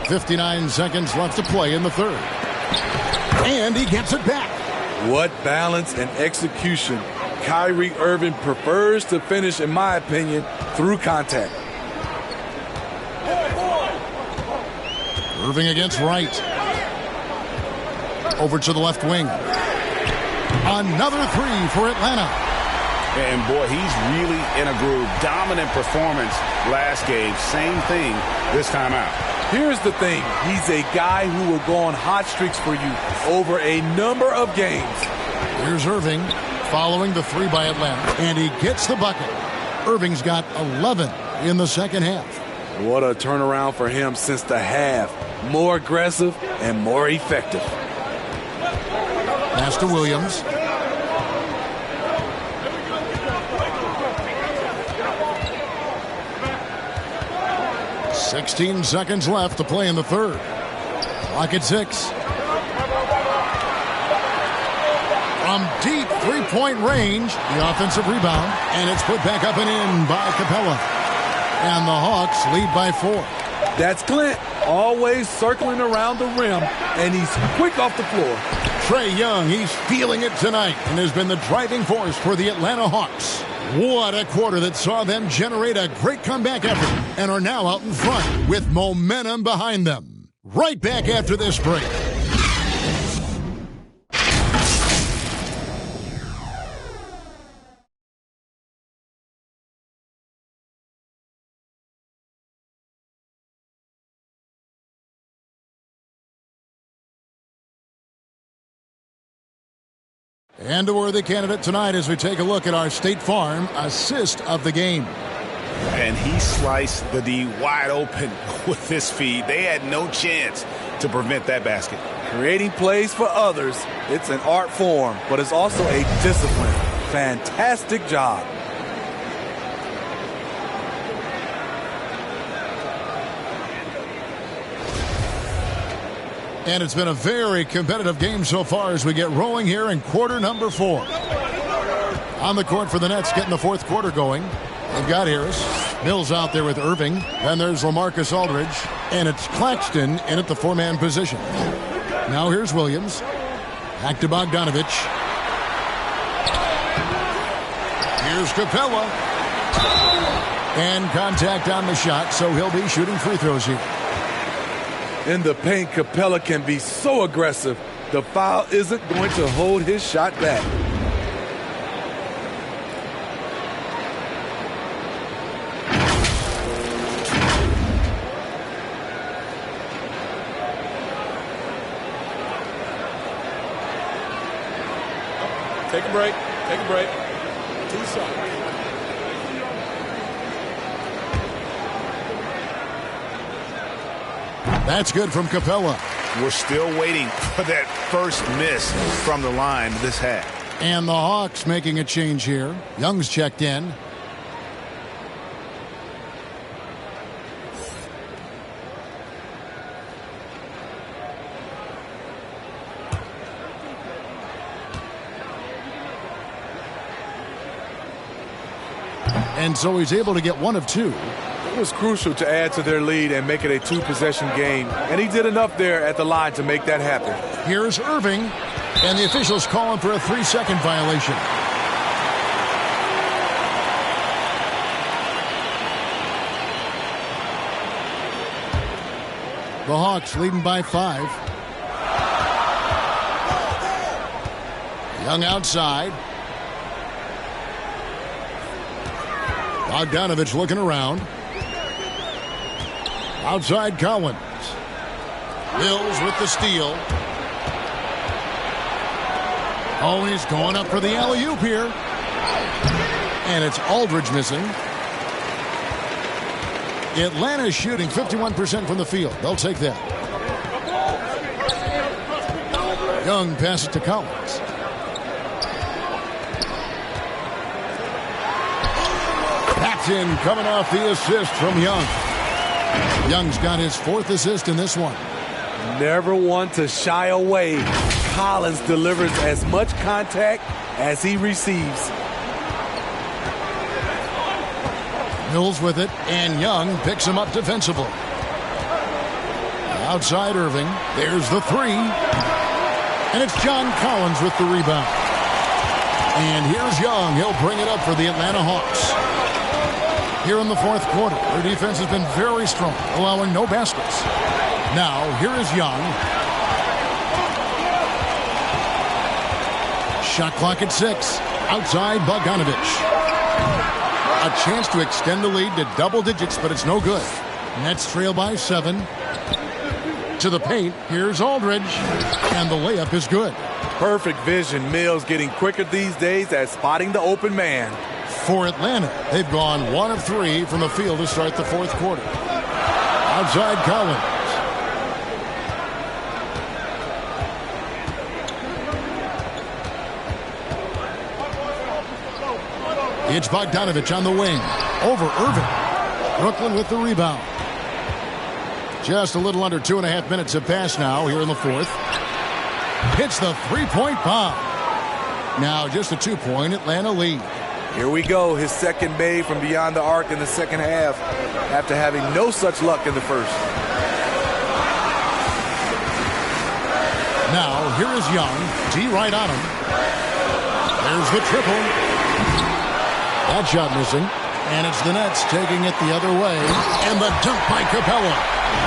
.59 seconds left to play in the third. And he gets it back. What balance and execution. Kyrie Irving prefers to finish, in my opinion, through contact. Irving against Wright. Over to the left wing. Another 3 for Atlanta. And boy, he's really in a groove. Dominant performance last game. Same thing this time out. Here's the thing. He's a guy who will go on hot streaks for you over a number of games. Here's Irving following the 3 by Atlanta. And he gets the bucket. Irving's got 11 in the second half. What a turnaround for him since the half. More aggressive and more effective. Pass to Williams. .16 seconds left to play in the third. Clock at 6. From deep 3-point range, the offensive rebound, and it's put back up and in by Capella. And the Hawks lead by 4. That's Clint, always circling around the rim, and he's quick off the floor. Trae Young, he's feeling it tonight and has been the driving force for the Atlanta Hawks. What a quarter that saw them generate a great comeback effort and are now out in front with momentum behind them. Right back after this break. And a worthy candidate tonight as we take a look at our State Farm assist of the game. And he sliced the D wide open with his feed. They had no chance to prevent that basket. Creating plays for others, it's an art form, but it's also a discipline. Fantastic job. And it's been a very competitive game so far as we get rolling here in quarter number 4. On the court for the Nets, getting the fourth quarter going. They've got Harris. Mills out there with Irving. Then there's LaMarcus Aldridge. And it's Claxton in at the 4-man position. Now here's Williams. Back to Bogdanovich. Here's Capella. And contact on the shot, so he'll be shooting free throws here. In the paint, Capella can be so aggressive. The foul isn't going to hold his shot back. Take a break. Take a break. 2 shots. That's good from Capella. We're still waiting for that first miss from the line this half. And the Hawks making a change here. Young's checked in. And so he's able to get 1 of 2. It was crucial to add to their lead and make it a 2-possession game. And he did enough there at the line to make that happen. Here's Irving. And the officials calling for a 3-second violation. The Hawks leading by 5. Young outside. Bogdanovich looking around. Outside Collins. Mills with the steal. Oh, he's going up for the alley-oop here. And it's Aldridge missing. Atlanta's shooting 51% from the field. They'll take that. Young passes to Collins. Paxton coming off the assist from Young. Young's got his 4th assist in this one. Never one to shy away. Collins delivers as much contact as he receives. Mills with it, and Young picks him up defensively. Outside Irving. There's the 3. And it's John Collins with the rebound. And here's Young. He'll bring it up for the Atlanta Hawks. Here in the fourth quarter, their defense has been very strong, allowing no baskets. Now, here is Young. Shot clock at 6. Outside Bogdanovich. A chance to extend the lead to double digits, but it's no good. Nets trail by 7. To the paint, here's Aldridge. And the layup is good. Perfect vision. Mills getting quicker these days at spotting the open man. For Atlanta, they've gone 1 of 3 from the field to start the fourth quarter. Outside Collins. It's Bogdanovich on the wing. Over Irving. Brooklyn with the rebound. Just a little under 2.5 minutes have passed now here in the fourth. Hits the 3-point bomb. Now just a 2-point Atlanta lead. Here we go, his second made from beyond the arc in the second half after having no such luck in the first. Now, here is Young. D right on him. There's the triple. That shot missing. And it's the Nets taking it the other way. And the dunk by Capella.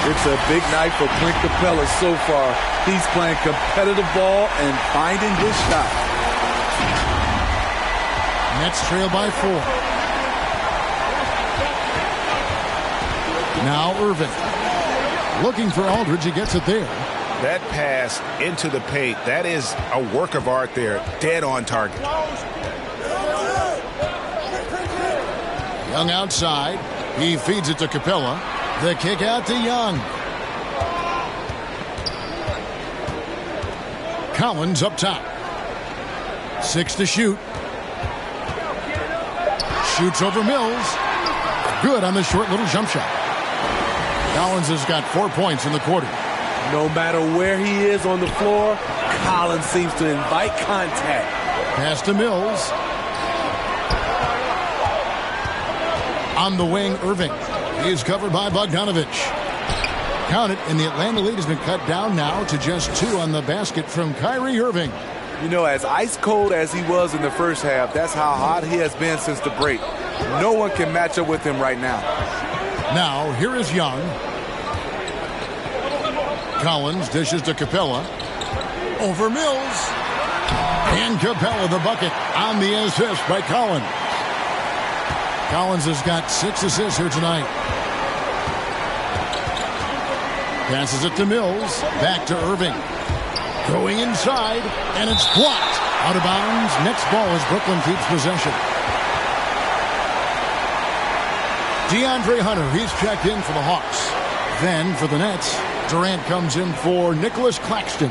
It's a big night for Clint Capella so far. He's playing competitive ball and finding his shot. Nets trail by 4. Now Irving. Looking for Aldridge. He gets it there. That pass into the paint, that is a work of art there. Dead on target. Young outside. He feeds it to Capella. The kick out to Young. Collins up top. 6 to shoot. Shoots over Mills. Good on the short little jump shot. Collins has got 4 points in the quarter. No matter where he is on the floor, Collins seems to invite contact. Pass to Mills. On the wing, Irving. He is covered by Bogdanovich. Count it, and the Atlanta lead has been cut down now to just 2 on the basket from Kyrie Irving. You know, as ice cold as he was in the first half, that's how hot he has been since the break. No one can match up with him right now. Now, here is Young. Collins dishes to Capella. Over Mills. And Capella the bucket on the assist by Collins. Collins has got 6 assists here tonight. Passes it to Mills. Back to Irving. Going inside, and it's blocked. Out of bounds. Next ball as Brooklyn keeps possession. DeAndre Hunter, he's checked in for the Hawks. Then for the Nets, Durant comes in for Nicholas Claxton.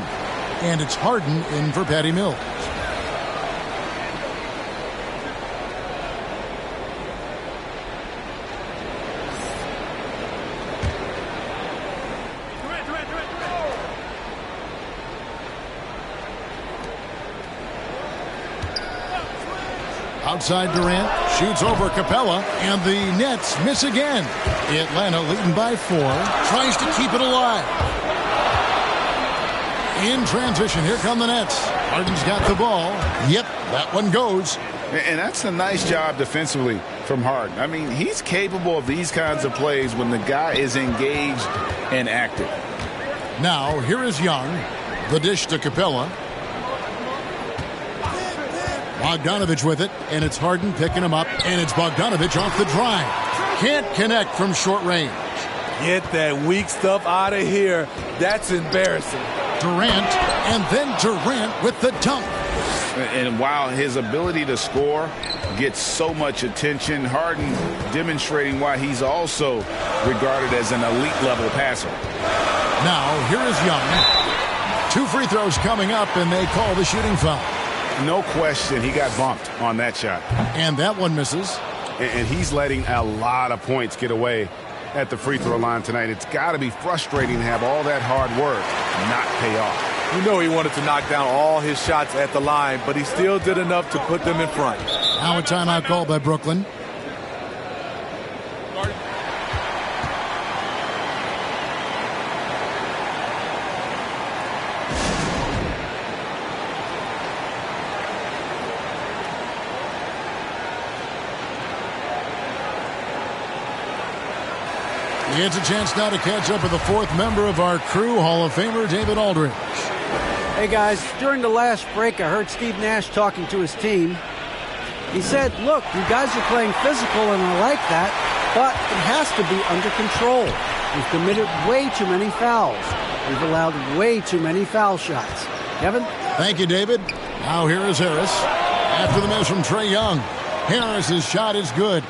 And it's Harden in for Patty Mills. Outside Durant, shoots over Capella, and the Nets miss again. Atlanta leading by 4, tries to keep it alive. In transition, here come the Nets. Harden's got the ball. Yep, that one goes. And that's a nice job defensively from Harden. I mean, he's capable of these kinds of plays when the guy is engaged and active. Now, here is Young. The dish to Capella. Bogdanovich with it, and it's Harden picking him up, and it's Bogdanovich off the drive. Can't connect from short range. Get that weak stuff out of here. That's embarrassing. Durant, and then Durant with the dunk. And while his ability to score gets so much attention, Harden demonstrating why he's also regarded as an elite level passer. Now, here is Young. 2 free throws coming up, and they call the shooting foul. No question, he got bumped on that shot. And that one misses. And he's letting a lot of points get away at the free throw line tonight. It's got to be frustrating to have all that hard work not pay off. You know he wanted to knock down all his shots at the line, but he still did enough to put them in front. Now a timeout call by Brooklyn. It's a chance now to catch up with the 4th member of our crew, Hall of Famer David Aldridge. Hey guys, during the last break I heard Steve Nash talking to his team. He said, look, you guys are playing physical and I like that, but it has to be under control. We've committed way too many fouls. We've allowed way too many foul shots. Kevin? Thank you, David. Now here is Harris. After the miss from Trae Young. Harris's shot is good.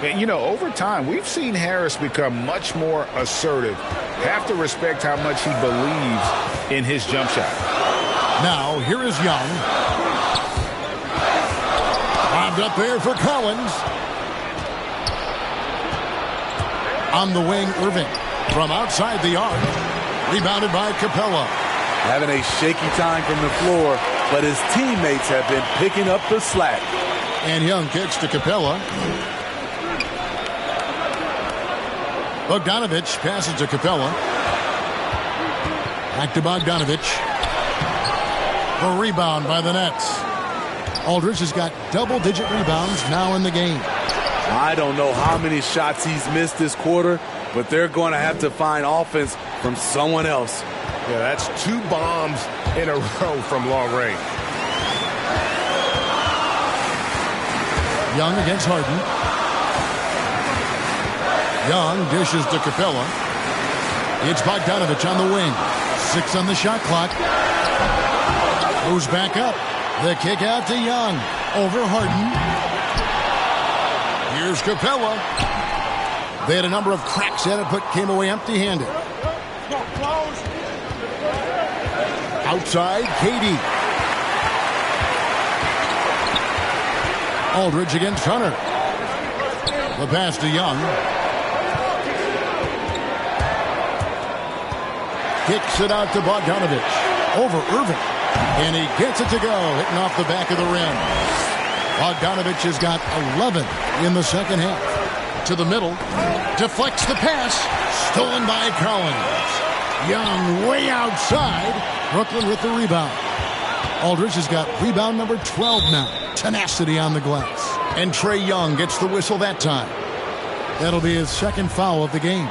You know, over time, we've seen Harris become much more assertive. Have to respect how much he believes in his jump shot. Now, here is Young. Bobbed up there for Collins. On the wing, Irving. From outside the arc. Rebounded by Capella. Having a shaky time from the floor, but his teammates have been picking up the slack. And Young kicks to Capella. Bogdanovich passes to Capella. Back to Bogdanovich. A rebound by the Nets. Aldridge has got double-digit rebounds now in the game. I don't know how many shots he's missed this quarter, but they're going to have to find offense from someone else. Yeah, that's 2 bombs in a row from long range. Young against Harden. Young dishes to Capella. It's Bogdanovich on the wing. 6 on the shot clock. Moves back up. The kick out to Young. Over Harden. Here's Capella. They had a number of cracks at it, but came away empty-handed. Outside, KD. Aldridge against Hunter. The pass to Young. Kicks it out to Bogdanovich. Over Irving. And he gets it to go, hitting off the back of the rim. Bogdanovich has got 11 in the second half. To the middle. Deflects the pass. Stolen by Collins. Young way outside. Brooklyn with the rebound. Aldridge has got rebound number 12 now. Tenacity on the glass. And Trae Young gets the whistle that time. That'll be his second foul of the game.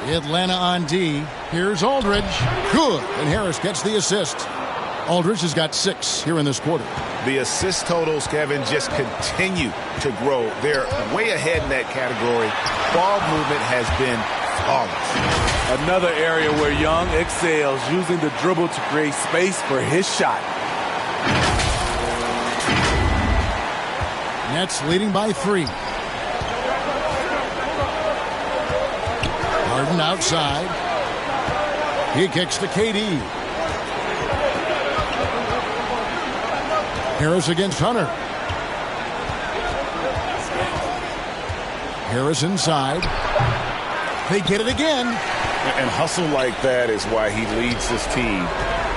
Atlanta on D. Here's Aldridge. Good. And Harris gets the assist. Aldridge has got 6 here in this quarter. The assist totals, Kevin, just continue to grow. They're way ahead in that category. Ball movement has been flawless. Another area where Young excels, using the dribble to create space for his shot. Nets leading by 3. Harden outside. He kicks to KD. Harris against Hunter. Harris inside. They get it again. And hustle like that is why he leads this team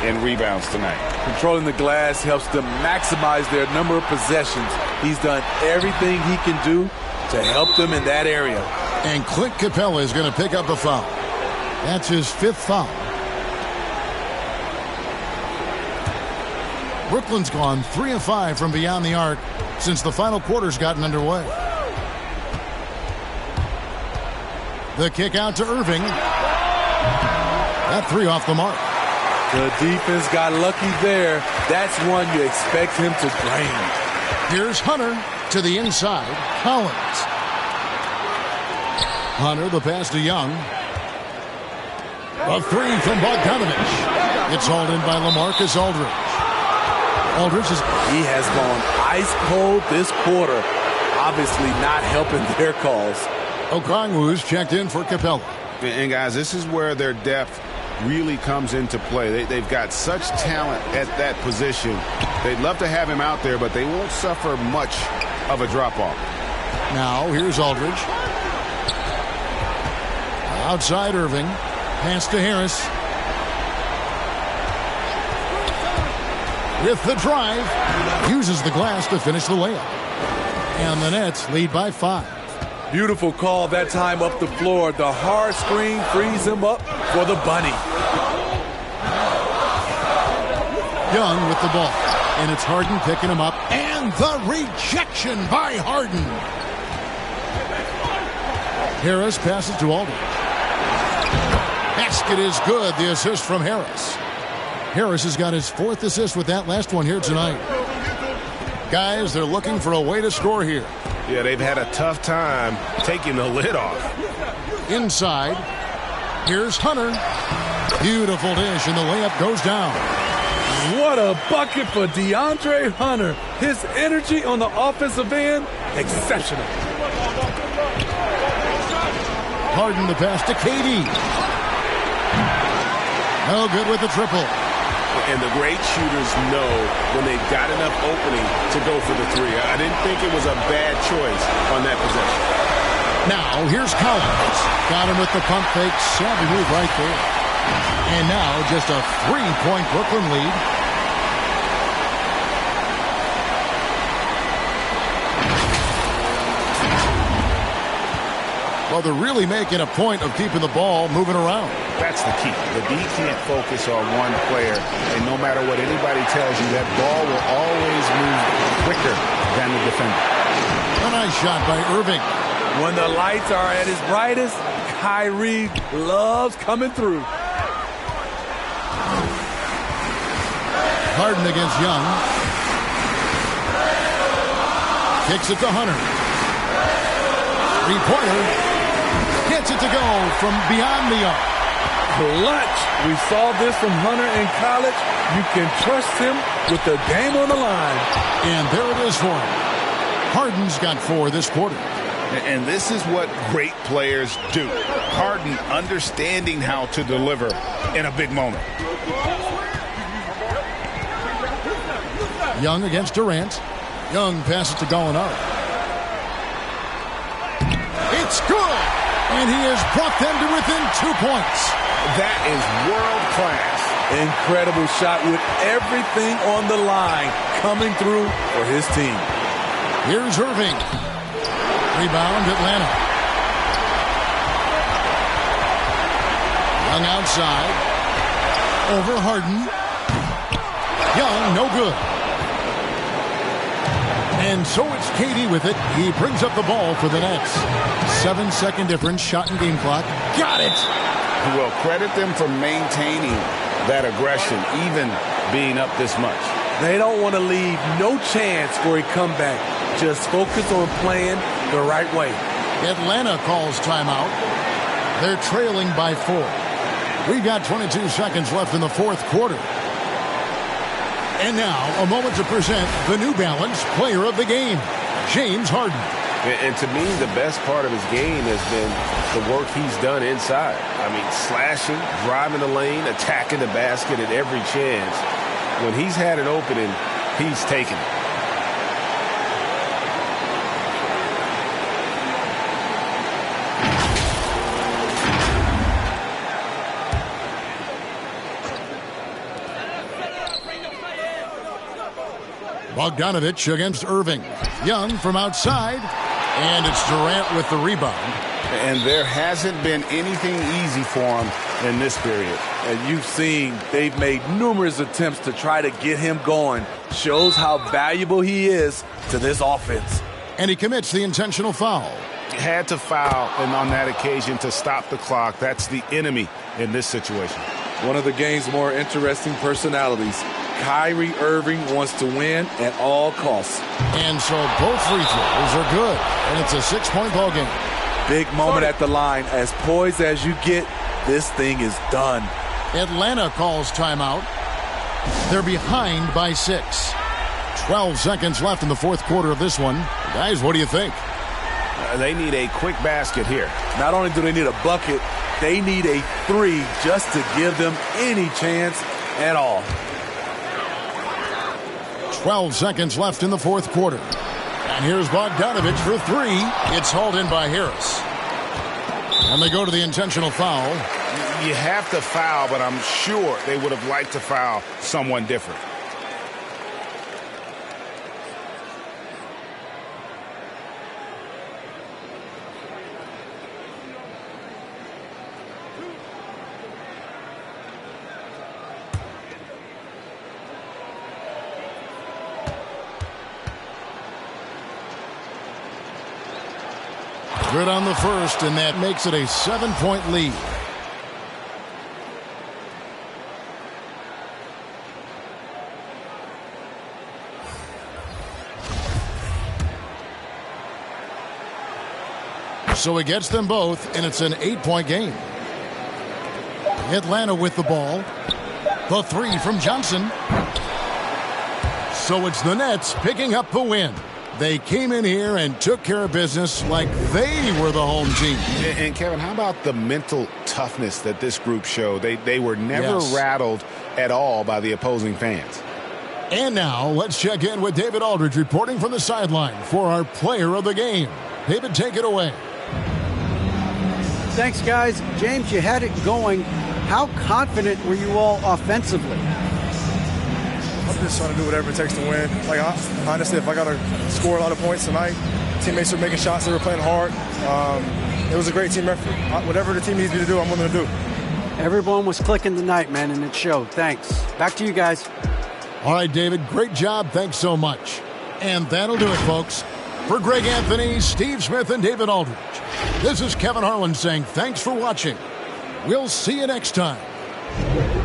in rebounds tonight. Controlling the glass helps them maximize their number of possessions. He's done everything he can do to help them in that area. And Clint Capella is going to pick up a foul. That's his 5th foul. Brooklyn's gone 3 of 5 from beyond the arc since the final quarter's gotten underway. The kick out to Irving. That 3 off the mark. The defense got lucky there. That's one you expect him to drain. Here's Hunter to the inside. Collins. Hunter, the pass to Young. A 3 from Bogdanovich. It's hauled in by LaMarcus Aldridge. He has gone ice cold this quarter. Obviously not helping their cause. Okongwu's checked in for Capella. And guys, this is where their depth really comes into play. They've got such talent at that position. They'd love to have him out there, but they won't suffer much of a drop-off. Now, here's Aldridge. Outside Irving. Pass to Harris. With the drive. Uses the glass to finish the layup. And the Nets lead by 5. Beautiful call that time up the floor. The hard screen frees him up for the bunny. Young with the ball. And it's Harden picking him up. And the rejection by Harden. Harris passes to Aldridge. Basket is good. The assist from Harris. Harris has got his 4th assist with that last one here tonight. Guys, they're looking for a way to score here. Yeah, they've had a tough time taking the lid off. Inside. Here's Hunter. Beautiful dish, and the layup goes down. What a bucket for DeAndre Hunter. His energy on the offensive end, exceptional. Harden the pass to KD. No good with the triple. And the great shooters know when they've got enough opening to go for the 3. I didn't think it was a bad choice on that possession. Now, here's Collins. Got him with the pump fake. Savvy move right there. And now, just a 3-point Brooklyn lead. Well, they're really making a point of keeping the ball moving around. That's the key. The D can't focus on one player, and no matter what anybody tells you, that ball will always move quicker than the defender. A nice shot by Irving. When the lights are at its brightest, Kyrie loves coming through. Harden against Young. Kicks it to Hunter. Three-pointer. Gets it to go from beyond the arc. Clutch. We saw this from Hunter in college. You can trust him with the game on the line. And there it is for him. Harden's got 4 this quarter. And this is what great players do. Harden understanding how to deliver in a big moment. Young against Durant. Young passes to Gallinari. It's good! And he has brought them to within 2 points. That is world class. Incredible shot with everything on the line coming through for his team. Here's Irving. Rebound, Atlanta. Young outside. Over Harden. Young, no good. And so it's KD with it. He brings up the ball for the Nets. 7-second difference, shot and game clock. Got it! Well, credit them for maintaining that aggression, even being up this much. They don't want to leave no chance for a comeback. Just focus on playing the right way. Atlanta calls timeout. They're trailing by 4. We've got 22 seconds left in the fourth quarter. And now, a moment to present the New Balance Player of the Game, James Harden. And to me, the best part of his game has been the work he's done inside. I mean, slashing, driving the lane, attacking the basket at every chance. When he's had an opening, he's taken it. Bogdanovich against Irving. Young from outside. And it's Durant with the rebound. And there hasn't been anything easy for him in this period. And you've seen they've made numerous attempts to try to get him going. Shows how valuable he is to this offense. And he commits the intentional foul. Had to foul, and on that occasion to stop the clock. That's the enemy in this situation. One of the game's more interesting personalities. Kyrie Irving wants to win at all costs. And so both free throws are good. And it's a 6-point ball game. Big moment at the line. As poised as you get, this thing is done. Atlanta calls timeout. They're behind by 6. 12 seconds left in the fourth quarter of this one. Guys, what do you think? They need a quick basket here. Not only do they need a bucket, they need a 3 just to give them any chance at all. 12 seconds left in the fourth quarter. And here's Bogdanovich for 3. It's hauled in by Harris. And they go to the intentional foul. You have to foul, but I'm sure they would have liked to foul someone different. Good on the first, and that makes it a 7-point lead. So he gets them both, and it's an 8-point game. Atlanta with the ball. The 3 from Johnson. So it's the Nets picking up the win. They came in here and took care of business like they were the home team. And Kevin, how about the mental toughness that this group showed? They were never rattled at all by the opposing fans. And now let's check in with David Aldridge reporting from the sideline for our player of the game. David, take it away. Thanks, guys. James, you had it going. How confident were you all offensively? I'm just trying to do whatever it takes to win. Like, honestly, if I got to score a lot of points tonight, teammates were making shots. They were playing hard. It was a great team effort. Whatever the team needs me to do, I'm willing to do. Everyone was clicking tonight, man, and it showed. Thanks. Back to you guys. All right, David, great job. Thanks so much. And that'll do it, folks. For Greg Anthony, Steve Smith, and David Aldridge, this is Kevin Harlan saying thanks for watching. We'll see you next time.